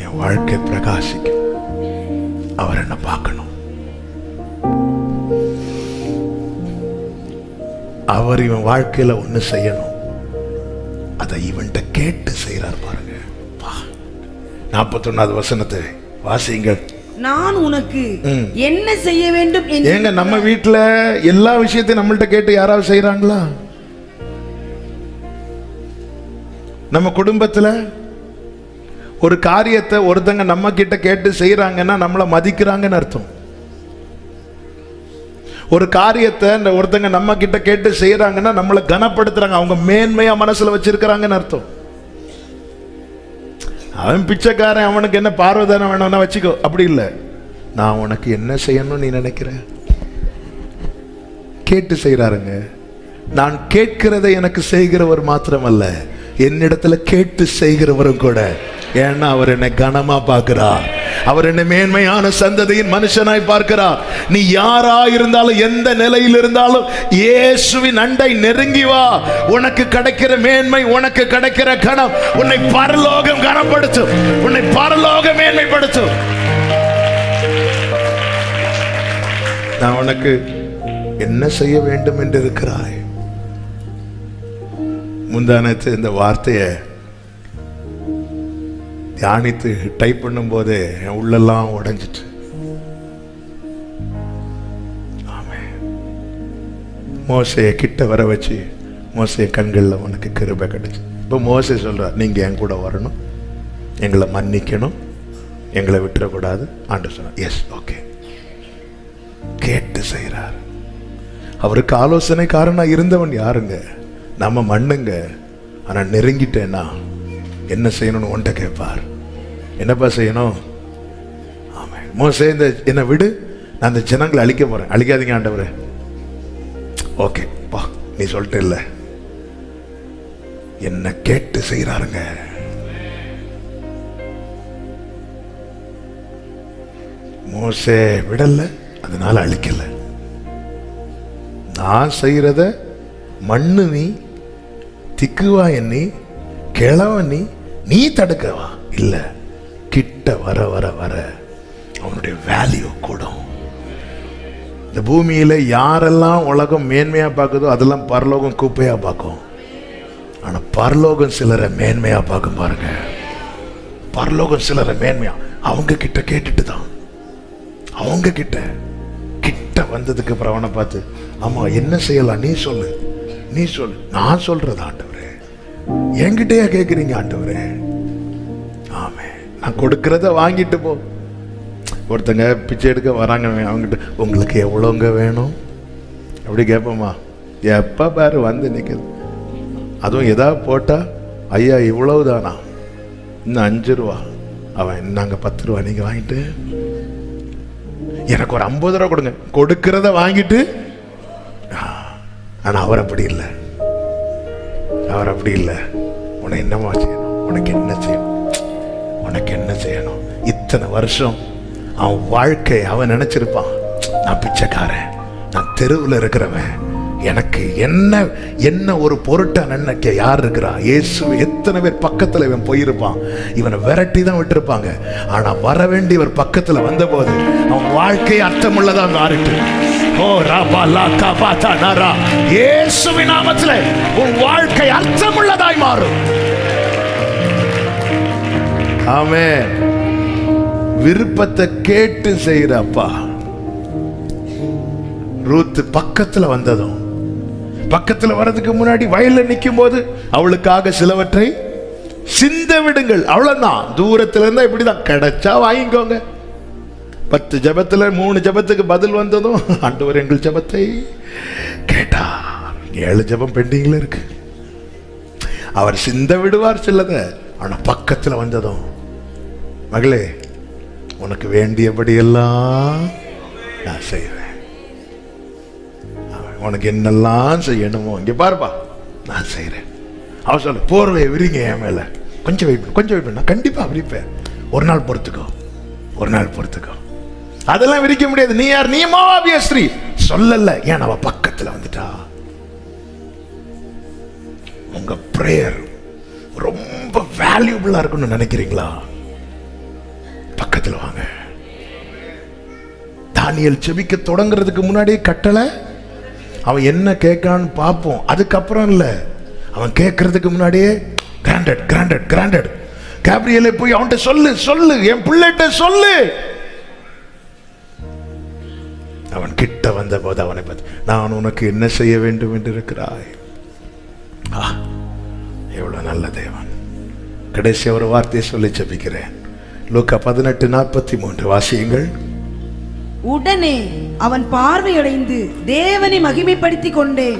என் வாழ்க்கை பிரகாசிக்கும். அவர் என்ன பார்க்கணும். அவர் இவன் வாழ்க்கையில ஒண்ணு செய்யணும். அதை இவன்கிட்ட கேட்டு செய்யறார் பாருங்க. 41வது வசனத்தை வாசிங்கள். நான் உனக்கு என்ன செய்ய வேண்டும் என்று. ஏங்க நம்ம வீட்டுல எல்லா விஷயத்தையும் நம்மள்ட்ட கேட்டு யாராவது செய்யறாங்களா? நம்ம குடும்பத்துல ஒரு காரியத்தை ஒருத்தங்க நம்ம கிட்ட கேட்டு செய்யறாங்கன்னா நம்மளை மதிக்கிறாங்கன்னு அர்த்தம். ஒரு காரியத்தை ஒருத்தங்க நம்ம கிட்ட கேட்டு செய்யறாங்கன்னா நம்மளை கனப்படுத்துறாங்க, அவங்க மேன்மையா மனசுல வச்சிருக்கிறாங்கன்னு அர்த்தம். அவன் பிச்சைக்காரன், அவனுக்கு என்ன பார்வதானம் வேணும்னா வச்சுக்கோ, அப்படி இல்லை. நான் உனக்கு என்ன செய்யணும்னு நீ நினைக்கிற கேட்டு செய்யறாருங்க. நான் கேட்கிறதை எனக்கு செய்கிறவர் மாத்திரமல்ல, என்னிடத்துல கேட்டு செய்கிறவரும் கூட. ஏன்னா அவர் என்னை கனமா பார்க்கிறார். அவர் என்னை மேன்மையான சந்ததியின் மனுஷனாய் பார்க்கிறார். நீ யாரா இருந்தாலும், எந்த நிலையில் இருந்தாலும், இயேசுவின் அண்டை நெருங்கி வா. உனக்கு கிடைக்கிற மேன்மை, உனக்கு கிடைக்கிற கனம் உன்னை பரலோகம் கனப்படுத்தும், உன்னை பரலோகம் மேன்மைப்படுத்தும். நான் உனக்கு என்ன செய்ய வேண்டும் என்று இருக்கிறாய். முந்தானத்து இந்த வார்த்தையை தியானித்து டைப் பண்ணும் போது என் உள்ளெல்லாம் உடைஞ்சிட்டு. மோசையை கிட்ட வர வச்சு மோசைய கண்களில் உனக்கு கிருபை கிடைச்சு. இப்போ மோசை சொல்றார், நீங்க என் கூட வரணும், எங்களை மன்னிக்கணும், எங்களை விட்டுறக்கூடாது. ஆண்டவர் சொன்னார், எஸ் ஓகே. கேட்டு செய்கிறார். அவருக்கு ஆலோசனைக்காரனா இருந்தவன் யாருங்க? நம்ம மண்ணுங்க. ஆனா நெருங்கிட்டேன்னா என்ன செய்யணும்னு ஒன்றை கேட்பார். என்னப்பா செய்யணும்? ஆமா, மோசே இந்த என்னை விடு, நான் அந்த ஜனங்களை அழிக்க போறேன். அழிக்காதீங்க ஆண்டவரே. ஓகே பா, நீ சொல்லிட்டு இல்லை, என்ன கேட்டு செய்யறாருங்க. மோசே விடல, அதனால அழிக்கல. நான் செய்யறத மண்ணு நீ, திக்குவா எண்ணி, கிழவன் நீ தடுக்கவா இல்ல. கிட்ட வர வர வர அவனுடைய வேல்யூ கூடும். இந்த பூமியில யாரெல்லாம் உலகம் மேன்மையா பார்க்குதோ அதெல்லாம் பரலோகம் குப்பையா பார்க்கும். ஆனா பரலோகம் சிலரை மேன்மையா பார்க்கும் பாருங்க. பரலோகம் சிலரை மேன்மையா அவங்க கிட்ட கேட்டுட்டு தான், அவங்க கிட்ட வந்ததுக்கு அப்புறம் அவனை பார்த்து, ஆமா என்ன செய்யலாம் நீ சொல்லு, நீ சொல்லு. நான் சொல்றது ஆண்டவரே, என்கிட்டயா கேட்குறீங்க ஆண்டவரே? ஆமே, நான் கொடுக்கறத வாங்கிட்டு போ. ஒருத்தங்க பிச்சை எடுக்க வராங்க, அவங்ககிட்ட உங்களுக்கு எவ்வளோங்க வேணும் அப்படி கேட்போமா? எப்போ பாரு வந்து நிற்குது. அதுவும் எதாவது போட்டா, ஐயா இவ்வளவு தானா, இன்னும் 5 ரூபா. அவன் நாங்கள் 10 ரூபா, நீங்கள் வாங்கிட்டு எனக்கு ஒரு 50 ரூபா கொடுங்க. கொடுக்கறத வாங்கிட்டு. ஆனால் அவர் அப்படி இல்லை, அவர் அப்படி இல்லை. உனக்கு என்னமா செய்யணும், உனக்கு என்ன செய்யணும், உனக்கு என்ன செய்யணும். இத்தனை வருஷம் அவன் வாழ்க்கை அவன் நினைச்சிருப்பான், நான் பிச்சைக்காரன், நான் தெருவில் இருக்கிறவன், எனக்கு என்ன என்ன ஒரு பொருட்டா நினைக்க யார் இருக்கிறா? இயேசு. எத்தனை பேர் பக்கத்தில் இவன் போயிருப்பான், இவனை விரட்டி தான் விட்டுருப்பாங்க. ஆனா வர வேண்டியவர் பக்கத்துல வந்த போது அவன் வாழ்க்கை அர்த்தமுள்ளதா மாறிட்டு. ஓ ராபா லாகா பாதா நாரா, இயேசுவின் நாமத்திலே உன் வாழ்க்கை அர்த்தமுள்ளதாய் மாறும். ஆமென். விருப்பத்தை கேட்டு செய்யறப்பா. ரூத் பக்கத்துல வந்ததும், பக்கத்துல வர்றதுக்கு முன்னாடி வயல்ல நிற்கும் போது அவளுக்காக சிலவற்றை சிந்த விடுங்கள், அவ்வளவுதான். தூரத்துல இருந்தா இப்படிதான், கிடைச்சா வாங்கிக்கோங்க. 10 ஜபத்துல 3 ஜபத்துக்கு பதில் வந்ததும் ஆண்டவர் எங்கள் ஜபத்தை கேட்டார். 7 ஜபம் பெண்டிங்ல இருக்கு. அவர் சிந்த விடுவார் சிலத. ஆனா பக்கத்துல வந்ததும், மகளே உனக்கு வேண்டியபடி எல்லாம் நான் செய்வேன், உனக்கு என்னெல்லாம் செய்யணுமோ இங்க பாருப்பா நான் செய்யறேன். அவ சொல்ல, போர்வையை விரிங்க என் மேல, கொஞ்சம் வெயிட் பண்ணு, கொஞ்சம் வெயிட் பண்ணு, நான் கண்டிப்பா விரிப்பேன். ஒரு நாள் பொறுத்துக்கோ, ஒரு நாள் பொறுத்துக்கோ. அதெல்லாம் விரிக்க முடியாது. நீ யார்? நீ மோவாபிய ஸ்திரீ. சொல்லல, ஏன் அவ பக்கத்துல வந்துட்டா. உங்க பிரேயர், ரொம்ப வேல்யூபிளா இருக்குன்னு நினைக்கிறீங்களா? பக்கத்துல வாங்க. தானியேல் ஜெபிக்க தொடங்குறதுக்கு முன்னாடி கட்டளை, அவன் என்ன கேட்கான்னு பார்ப்போம். அதுக்கப்புறம் இல்ல, அவன் கேட்கறதுக்கு முன்னாடியே கிராண்டட் கிராண்டட் கிராண்டட். கேப்ரியலே போய் அவன்கிட்ட சொல்லு சொல்லு, என் பிள்ளைகிட்ட சொல்லு. அவன் கிட்ட வந்த போது அவனை பார்த்து, நான் உனக்கு என்ன செய்ய வேண்டும் என்று இருக்கிறாய். எவ்வளவு நல்ல தேவன். கடைசி ஒரு வார்த்தையை சொல்லி ஜெபிக்கிறேன். லூக்கா 18:43 வாசியுங்கள். உடனே அவன் பார்வையடைந்து தேவனை மகிமைப்படுத்திக் கொண்டே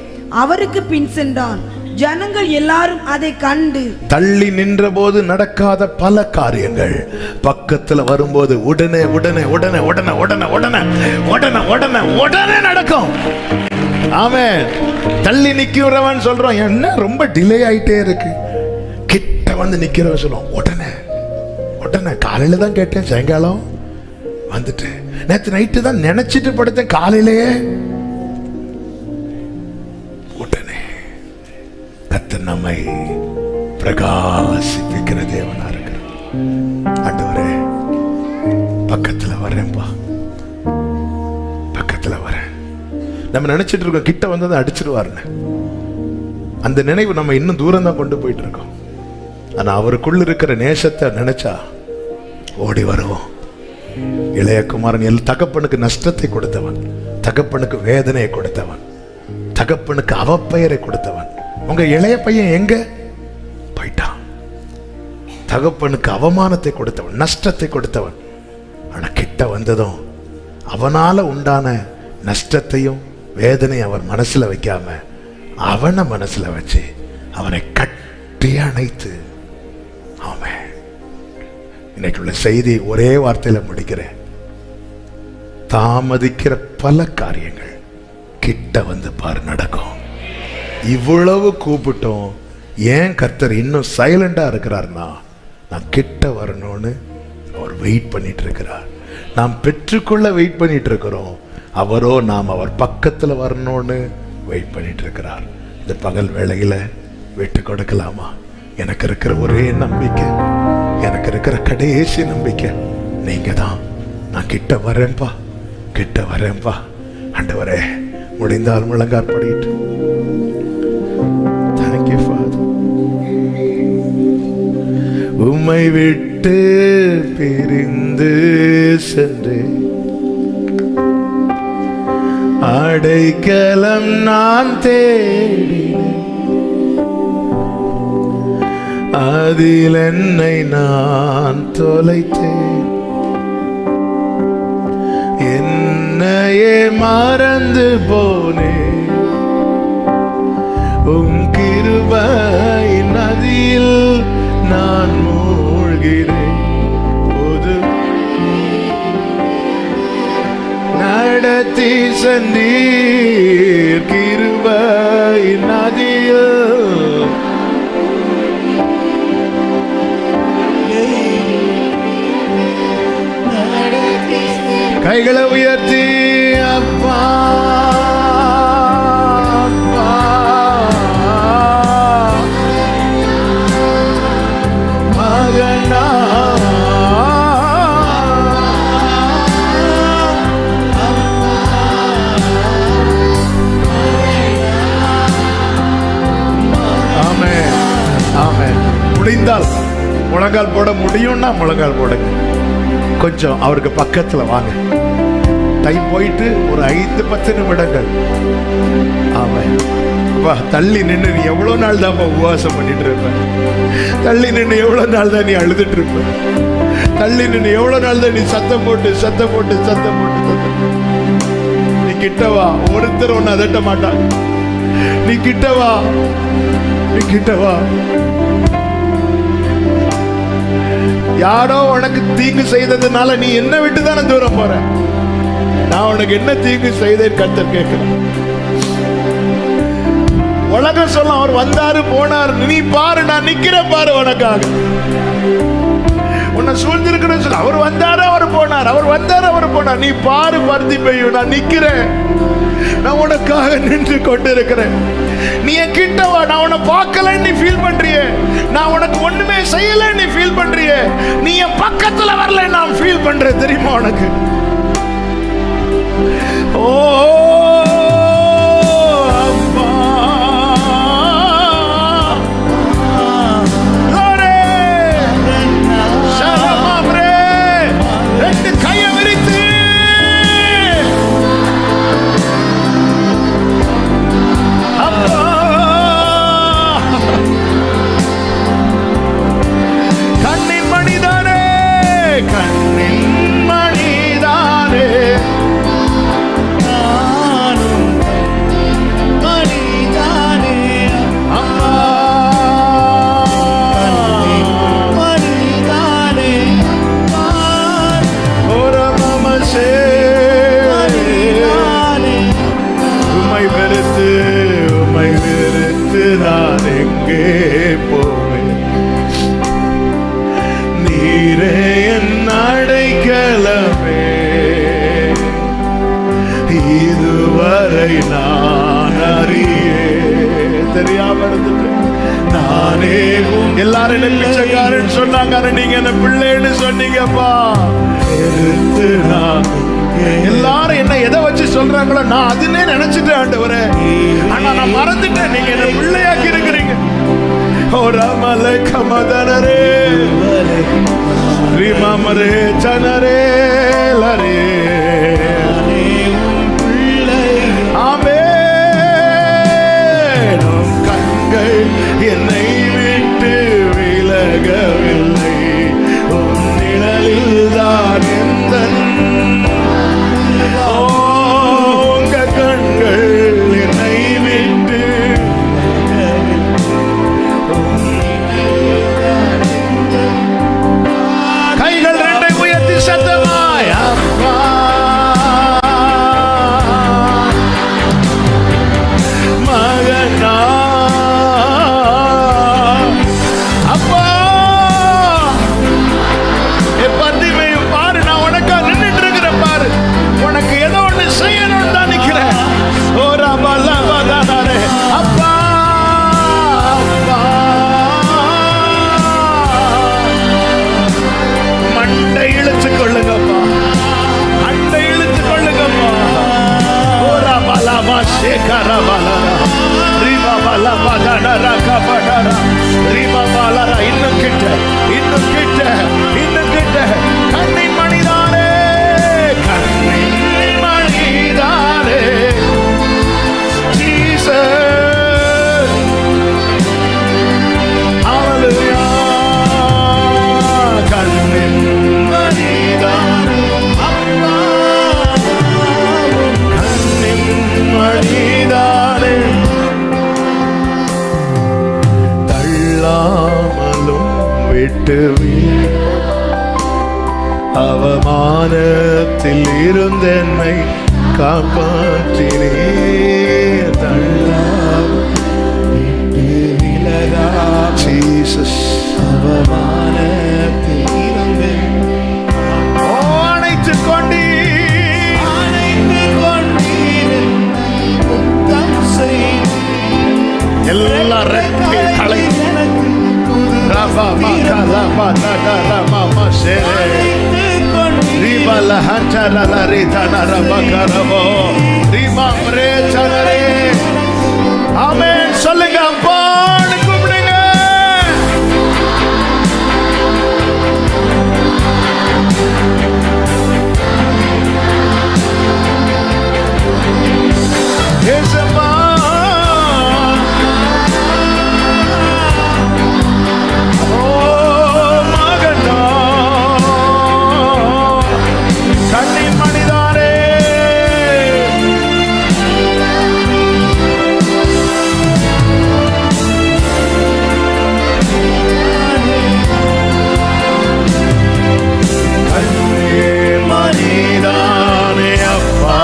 அவருக்கு பின் சென்றான். ஜனங்கள் எல்லாரும் அதை கண்டு, தள்ளி நின்ற போது நடக்காத பல காரியங்கள் பக்கத்துல வரும்போது உடனே உடனே உடனே உடனே உடனே உடனே உடனே உடனே உடனே நடக்கும். ஆமென். தள்ளி நிக்கிறவன் சொல்றான், என்ன ரொம்ப டிலே ஆயிட்டே இருக்கு. கிட்ட வந்து நிக்கிறவன் சொல்லுவான், உடனே உடனே. காலையில தான் கேட்டேன், சாயங்காலம் வந்துட்டு. நேற்று நைட்டு தான் நினைச்சிட்டு படுத்தேன், காலையிலேயே உடனே. கர்த்தர் நம்மை பிரகாசிப்பிக்கிற தேவனா இருக்கிறார். ஆண்டவரே, பக்கத்துல வரேன்பா, பக்கத்துல வரேன். நம்ம நினைச்சிட்டு இருக்கோம் கிட்ட வந்ததை அடிச்சிருவாருன்னு. அந்த நினைவு நம்ம இன்னும் தூரம் தான் கொண்டு போயிட்டு இருக்கோம். ஆனா அவருக்குள்ள இருக்கிற நேசத்தை நினைச்சா ஓடி வருவோம். இளையகுமாரன் தகப்பனுக்கு நஷ்டத்தை கொடுத்தவன், தகப்பனுக்கு வேதனையை கொடுத்தவன், தகப்பனுக்கு அவப்பெயரை கொடுத்தவன். உங்க இளைய பையன் எங்க போயிட்டான்? தகப்பனுக்கு அவமானத்தை கொடுத்தவன், நஷ்டத்தை கொடுத்தவன். ஆனா கிட்ட வந்ததும் அவனால உண்டான நஷ்டத்தையும் வேதனையும் அவர் மனசுல வைக்காம அவனை மனசுல வச்சு அவனை கட்டி அணைத்து. ஆமென். இன்னைக்குள்ள செய்தி ஒரே வார்த்தையில முடிக்கிறேன். தாமதிக்கிற பல காரியங்கள் கிட்ட வந்து பாரு நடக்கும். இவ்வளவு கூப்பிட்டோம், ஏன் கர்த்தர் இன்னும் சைலண்டா இருக்கிறார்னா, நான் கிட்ட வரணும்னு அவர் வெயிட் பண்ணிட்டு இருக்கிறார். நாம் பெற்றுக்கொள்ள வெயிட் பண்ணிட்டு இருக்கிறோம். அவரோ நாம் அவர் பக்கத்துல வரணும்னு வெயிட் பண்ணிட்டு இருக்கிறார். இந்த பகல் வேளையில விட்டு கொடுக்கலாமா? எனக்கு இருக்கிற ஒரே நம்பிக்கை, எனக்கு இருக்கிற கடைசி நம்பிக்கை நீங்க தான். நான் கிட்ட வரேன்பா, கிட்ட வரேன்பா. ஆண்டவரே, முடிந்தால் முழங்கால் படிட்டு தேங்க்யூ ஃபாதர். உம்மை விட்டு பிரிந்து சென்று அடைக்கலம் நான் தேடினேன், அதில் என்னை நான் தொலைத்தேன். என்னையே மறந்து போனேன், உம் கிருபையின் நதியில் நான் மூழ்கிறேன். பொது நடத்தி சென்றீர் கிருபையின் நதியில். கைகளை உயர்த்தி அப்பா அப்பா மகனா ஆமென் ஆமென். முடிந்தால் முழங்கால் போட முடியும்னா முழங்கால் போடுங்க. கொஞ்சம் அவருக்கு பக்கத்துல வாங்க. டைம் போயிட்டு ஒரு 5-10 நிமிடங்கள். ஆமாம், தள்ளி நின்று நீ எவ்வளவு நாள் தான் உபவாசம் பண்ணிட்டு இருப்ப? தள்ளி நின்று எவ்வளவு நாள் தான் நீ அழுதுட்டு இருப்ப? தள்ளி நின்று எவ்வளவு நாள் தான் நீ சத்தம் போட்டு சத்தம் போட்டு சத்தம் போட்டு சத்தம்? நீ கிட்டவா, ஒருத்தர் ஒன்னு அதட்ட மாட்டாங்க. நீ கிட்டவா, நீ கிட்டவா. யாரோ உனக்கு தீங்கு செய்ததுனால நீ என்ன விட்டு தானே தூரம் போற? நான் உனக்கு என்ன தீங்கு செய்தேன் கர்த்தர் கேட்கிறேன். உலகம் சொல்ல அவர் வந்தாரு போனார், நீ பாரு நான் நிக்கிறேன் பாரு உனக்காக. உன்னை சூழ்ந்திருக்கணும் சொல்ல, அவர் வந்தாரு அவர் போனார், அவர் வந்தாரு அவர் போனார். நீ பாரு பருத்தி பெய்யும், நான் நிக்கிறேன், நான் உனக்காக நின்று கொண்டு இருக்கிறேன். நீ என் கிட்ட வா, நான் உன்னை பார்க்கல நீ ஃபீல் பண்றியே, நான் உனக்கு ஒண்ணுமே செய்யல நீ ஃபீல் பண்றியே, நீ என் பக்கத்துல வரல நான் ஃபீல் பண்றேன், தெரியுமா உனக்கு? ஓ அப்பா, ரெண்டு கையை விரித்து அப்பா, கண்ணின் மணிதானே, கண்ணின் மணிதானே, நானும் மணிதானே அம்மா, மணிதானே ஒரு மமசே, உம்மை வெறுத்து நான் எங்கே போவேன், நீரே என் அடைக்கலமே, இதுவரை நான் அறியே தெரியாம இருந்துட்டேன் நானே. எல்லாரும் என்ன பிச்சைக்காரன் சொன்னாங்க, நீங்க என்ன பிள்ளைன்னு சொன்னீங்கப்பா. எடுத்து நான் எல்லாரும் என்ன எதை வச்சு சொல்றாங்களோ நான் அதுன்னே நினைச்சிட்டேன் ஆண்டவரே, ஆனா நான் மறந்துட்டேன் நீங்க என்ன பிள்ளையாக்கி இருக்கிறீங்க. ஓரா மலை கமதனரே ரிமமரே சனரே லரே ஆமென். கண்கள் என்னை விட்டு விலகவில்லை, உன் நிழலில் தான் எந்தன். உங்க கண்கள் என்னை விட்டு கைகள் ரெண்டை உயர்த்தி சத்தமாய் அப்பா, மகனா அப்பா, எப்பத்தையும் பாரு, நான் உனக்கா நின்றுட்டு இருக்கிறேன் பாரு, உனக்கு ஏதோ ஒண்ணு செய்யணும்னு தான் நிக்கிறேன். ஓ ராமலாரே அப்பா, அப்பா மண்டை இழுத்து கொள்ளுங்கப்பா, அண்டை இழுத்து கொள்ளுங்கப்பா. ஓ ராமலாமா சேகரபாலா ரீமா பாலா பாதாடா கபடா ரீமா பாலா, இன்னும் கிட்ட இன்னும் கிட்ட இன்னும் கிட்ட. கண்ணின் மணிதானே, கண்ணின் மணிதானே ஜீசஸ், ஹalleluya. கண்ணின் மணிதானே அப்பா, கண்ணின் மணிதானே, தள்ளாமலும் விட்டு அவமானத்தில் இருந்தென்னை காப்பாற்றினே, ஜீசஸ் அவமானத்தில் இருந்து அணைத்துக் கொண்டீர், அணைத்துக் கொண்டீர், எல்லா ரெட்டை களை ரபா மகா ரபா சேரே ரிபல ஹச்சரல ரிதன ரபகரவோ ரிமம்ரே சனரே. ஆமென் சொல்லுங்க அப்பான்னு கூப்பிடுங்க. ஏசப்பா ஓ மகனா, கண்ணின் மணிதானே, கண்ணின் மணிதானே அப்பா.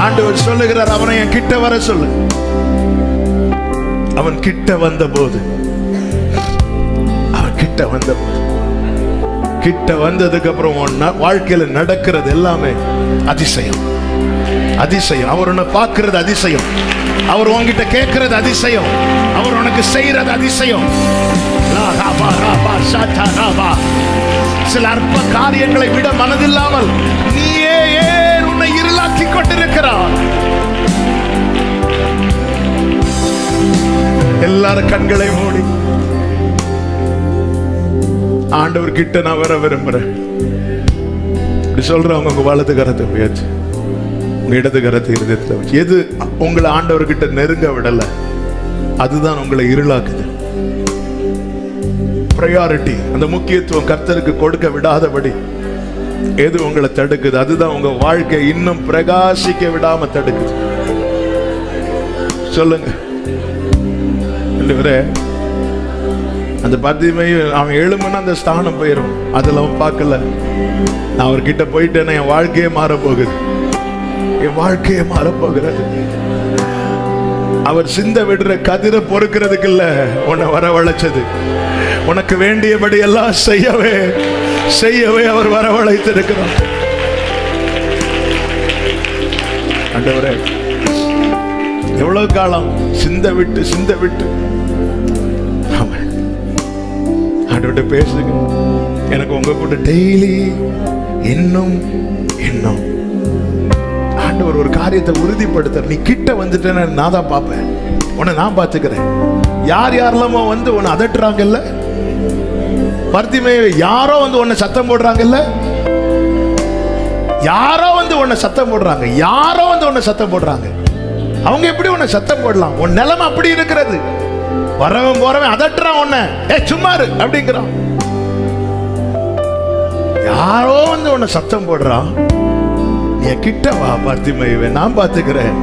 ஆண்டவர் சொல்லுகிறார், அவனை என் கிட்ட வர சொல்லு. அவன் கிட்ட வந்தபோது கிட்ட வந்ததுக்கு அப்புறம் வாழ்க்கையில நடக்கிறது எல்லாமே அதிசயம். அதிசயம். அவர் உன்னை பார்க்கிறது அதிசயம். அவர் உன்கிட்ட கேட்கிறது அதிசயம். அவர் உனக்கு செய்யறது அதிசயம். சில அற்ப காரியங்களை விட மனதில்லாமல் நீயே ஏன் உன்னை இருளாக்கி கொண்டிருக்கிறார்? எல்லாரும் கண்களை மூடி ஆண்டவர் கிட்ட நான் வர விரும்புறேன். இப்படி சொல்றவங்க உங்க வலது கரத்தை உயர்த்தி, உங்க இடது கரத்தை இருதயத்துல வச்சு, எது உங்களை ஆண்டவர்கிட்ட நெருங்க விடல அதுதான் உங்களை இருளாக்குது. பிரையாரிட்டி, அந்த முக்கியத்துவம் கர்த்தருக்கு கொடுக்க விடாதபடி எது உங்களை தடுக்குது அதுதான் உங்க வாழ்க்கை இன்னும் பிரகாசிக்க விடாம தடுக்குது. சொல்லுங்க. அந்த பதிமை அவன் எழுமன்னா அந்த ஸ்தானம் போயிடும். அதுல அவன் பார்க்கல, நான் அவர்கிட்ட போயிட்டேன்னா என் வாழ்க்கையே மாற போகுது, என் வாழ்க்கையே மாற போகிறது. அவர் சிந்த விடுற கதிரை பொறுக்கிறதுக்கு இல்ல உன்னை வரவழைச்சது, உனக்கு வேண்டியபடி எல்லாம் செய்யவே செய்யவே அவர் வரவழைத்திருக்கிறார். ஆண்டவரே, எவ்வளவு காலம் சிந்த விட்டு சிந்த விட்டு ஆண்டவர்கிட்ட பேசுங்க. எனக்கு உங்க கூட டெய்லி இன்னும் இன்னும் ஆண்டவர் ஒரு காரியத்தை உறுதிப்படுத்த, நீ கிட்ட வந்துட்டேன்னு நான் தான் பார்ப்பேன், உன்னை நான் பார்த்துக்கிறேன். யார் யாரெல்லாமோ வந்து உன்னை அதட்டுறாங்கல்ல, பர்த்திமேயே யாரோ வந்து உன்னை சத்தம் போடுறாங்கல்ல, யாரோ வந்து உன்னை சத்தம் போடுறாங்க, யாரோ வந்து உன்னை சத்தம் போடுறாங்க. அவங்க எப்படி உன்னை சத்தம் போடலாம்? உன் நிலைமை அப்படி இருக்கிறது. வரவன் போறவன் அதட்டுறான் உன்னை, சும்மா இரு அப்படிங்கிறான். யாரோ வந்து உன்னை சத்தம் போடுறான், நீ கிட்ட வா பர்த்திமேயே, நான் பார்த்துக்கிறேன்.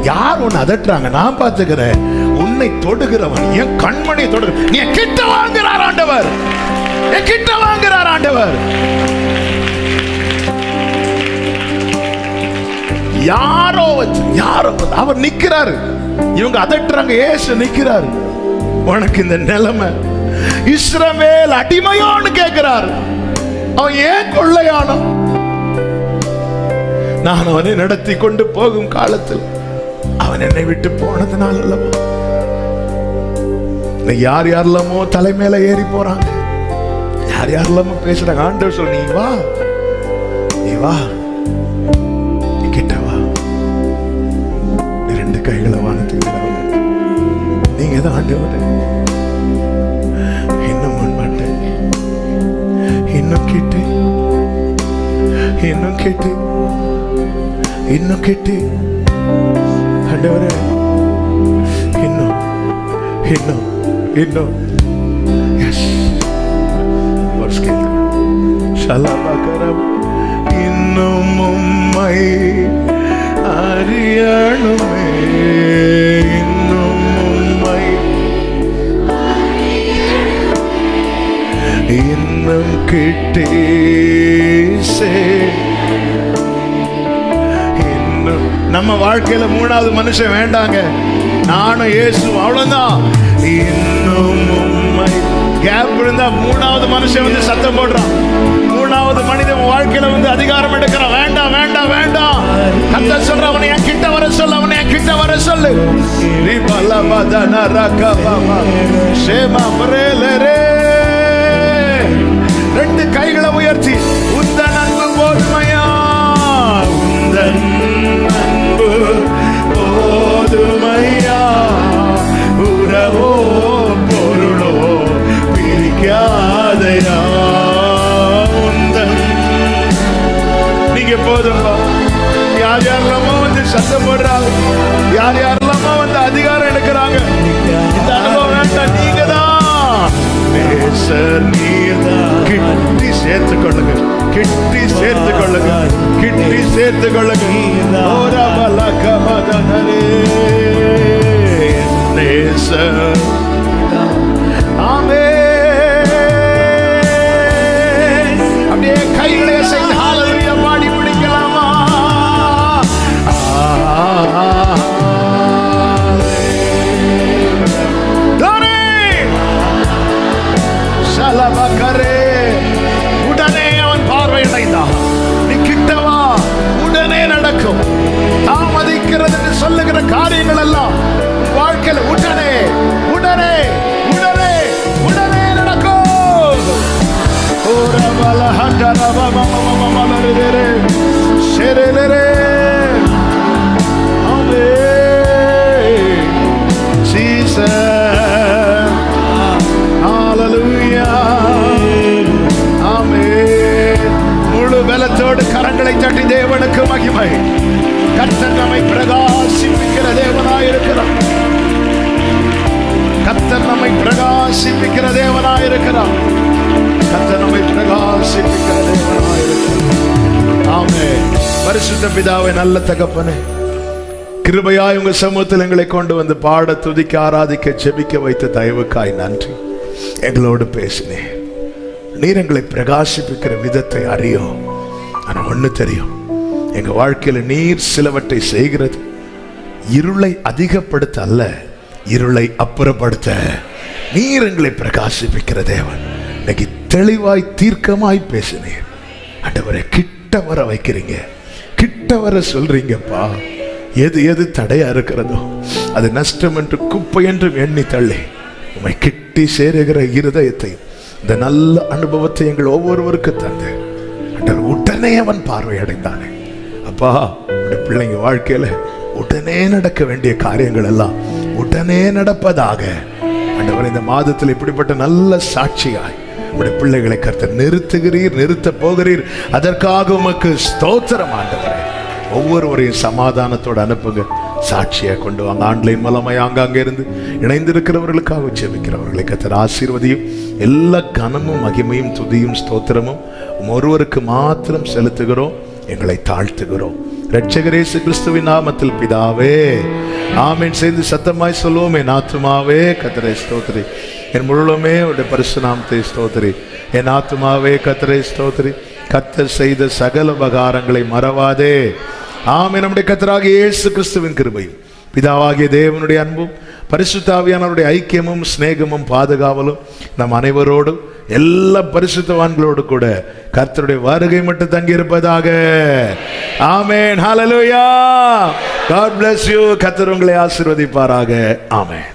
யார் உன்னை அதட்டுறாங்க நான் பார்த்துக்கிறேன். உன்னை தொடுகிறவன் என் கண்மணியை தொடுகிற, நீ கிட்ட வாங்குறார் ஆண்டவர், கிட்ட வாங்குறார் ஆண்டவர். யாரோ யாரோ அவர் நிக்கிறாரு, இவங்க அதட்டுறாங்க, ஏசு நிக்கிறாரு. உனக்கு இந்த நிலைமை, இஸ்ரவேல் அடிமையோன்னு கேட்கிறார். அவன் ஏன் கொள்ளையானோ? நான் அவனை நடத்தி கொண்டு போகும் காலத்தில் அவன் என்னை விட்டு போனதுனால அல்லவா. யார் யாரெல்லாமோ தலைமையில ஏறி போறாங்க, யார் யாரெல்லாமோ பேசுறாங்க. ஆண்டவர் சொல்ல, நீ வா, நீ வா, நீ கிட்ட வா. இரண்டு கைகளை வானத்துக்கு நீங்க தான் ஆண்டவர். இன்னும் முன்பாட்டேன், இன்னும் கேட்டு, இன்னும் கேட்டு, இன்னும் கேட்டு ஆண்டவரே, இன்னும் இன்னும் இன்னும் இன்னும் உம்மை அறியணுமே, இன்னும் உம்மை இன்னும் கிட்டே இன்னும். நம்ம வாழ்க்கையில மூணாவது மனுஷன் வேண்டாங்க, நானும் இயேசு அவ்வளவுதான். இன்னும் உம்மை கேப் இருந்தா மூணாவது மனுஷன் வந்து சத்தம் போடுறான், மூணாவது மனிதன் வாழ்க்கையில வந்து அதிகாரம் எடுக்கிறான். வேண்டாம் வேண்டாம் வேண்டாம், கர்த்தர் சொல்ற, அவனை என் கிட்ட வர சொல்லு, அவனை என் கிட்ட வர சொல்லு. ரெண்டு கைகளை உயர்த்தி, உந்தன் அன்பு போதுமையா, உந்தன் அன்பு போதுமையா, உறவோ பொருளோ பிரிக்காதையா, உந்தன். நீங்க போதும்பா. யார் யாரெல்லாமோ வந்து சத்தம் போடுறாங்க, யார் யாரெல்லாமோ வந்து அதிகாரம் எடுக்கிறாங்க, இந்த அனுபவம் வேண்டாம். நீங்க தான் கிட்டி சேர்த்து கொள்ளுங்க, கிட்டி சேர்த்து கொள்ளுங்க, கிட்டி சேர்த்து கொள்ளுங்க. அப்படியே கைகளை செய்து ஹல்லேலூயா பாடி முடிக்கலாமா? முழு பலத்தோடு கரங்களை தட்டி தேவனுக்கு மகிமை. கர்த்தர் நம்மை பிரகாசிப்பிக்கிற தேவனாயிருக்கிறார். கர்த்தர் நம்மை பிரகாசிப்பிக்கிற தேவனாயிருக்கிறார். கர்த்தர் நம்மை பிரகாசிப்பிக்கிற தேவனாயிருக்கிறார். ஆமென். பரிசுத்த பிதாவே, நல்ல தகப்பனே, கிருபையாய் உங்க சமூகத்தில் எங்களை கொண்டு வந்து பாட, துதிக்க, ஆராதிக்க, ஜெபிக்க வைத்த தயவுக்காய் நன்றி. எங்களோடு பேசினேன். நீர் எங்களை பிரகாசிப்பிக்கிற விதத்தை அறியும். ஆனா ஒண்ணு தெரியும், எங்க வாழ்க்கையில நீர் சிலவற்றை செய்கிறது இருளை அதிகப்படுத்த அல்ல, இருளை அப்புறப்படுத்த. நீர் எங்களை பிரகாசிப்பிக்கிற தேவன். இன்னைக்கு தெளிவாய் தீர்க்கமாய் பேசினீர். ஆண்டவரே, கிட்ட வர வைக்கிறீங்க, கிட்ட வர சொல்றீங்கப்பா. எது எது தடையா இருக்கிறதோ அது நஷ்டம் என்று, குப்பை என்று எண்ணி தள்ளி உம்மை கிட்டி சேருகிற இருதயத்தை, இந்த நல்ல அனுபவத்தை எங்கள் ஒவ்வொருவருக்கு தந்து உடனே அவன் பார்வையடைந்தானே. அப்பா, பிள்ளைங்க வாழ்க்கையில உடனே நடக்க வேண்டிய காரியங்கள் எல்லாம் உடனே நடப்பதாக ஆண்டவர் இந்த மாதத்தில் இப்படிப்பட்ட நல்ல சாட்சியாய் உடைய பிள்ளைகளை கர்த்தர் நிறுத்துகிறீர், நிறுத்த போகிறீர். அதற்காக உமக்கு ஸ்தோத்திரம் ஆண்டவரே. ஒவ்வொருவரையும் சமாதானத்தோடு அனுப்புங்க, சாட்சியை கொண்டு வாங்க. ஆன்லைன் மூலமாய் ஆங்காங்கே இருந்து இணைந்திருக்கிறவர்களுக்காக ஜெபிக்கிறவர்களை கர்த்தர் ஆசீர்வதியும். எல்லா கனமும் மகிமையும் துதியும் ஸ்தோத்திரமும் ஒருவருக்கு மாத்திரம் செலுத்துகிறோம். எங்களை தாழ்த்துகிறோம் இரட்சகர் இயேசு கிறிஸ்துவின் நாமத்தில் பிதாவே, ஆமென். சேர்ந்து சத்தமாய் சொல்லுவோம். என் ஆத்துமாவே கர்த்தரை ஸ்தோத்திரி, என் முழுமே உடைய பரிசுத்த நாமத்தை ஸ்தோத்திரி. என் ஆத்துமாவே கர்த்தரை ஸ்தோத்திரி, கர்த்தர் செய்த சகல உபகாரங்களை மறவாதே. ஆமென். நம்முடைய கர்த்தராகிய இயேசு கிறிஸ்துவின் கிருபையும், பிதாவாகிய தேவனுடைய அன்பும், பரிசுத்த ஆவியானவருடைய ஐக்கியமும் சிநேகமும் பாதுகாவலும் நம் அனைவரோடும் எல்லா பரிசுத்தவான்களோடு கூட கர்த்தருடைய வருகை மட்டும் தங்கி இருப்பதாக. ஆமென். ஹல்லேலூயா. God bless you. கர்த்தர் உங்களை ஆசீர்வதிப்பாராக. ஆமென்.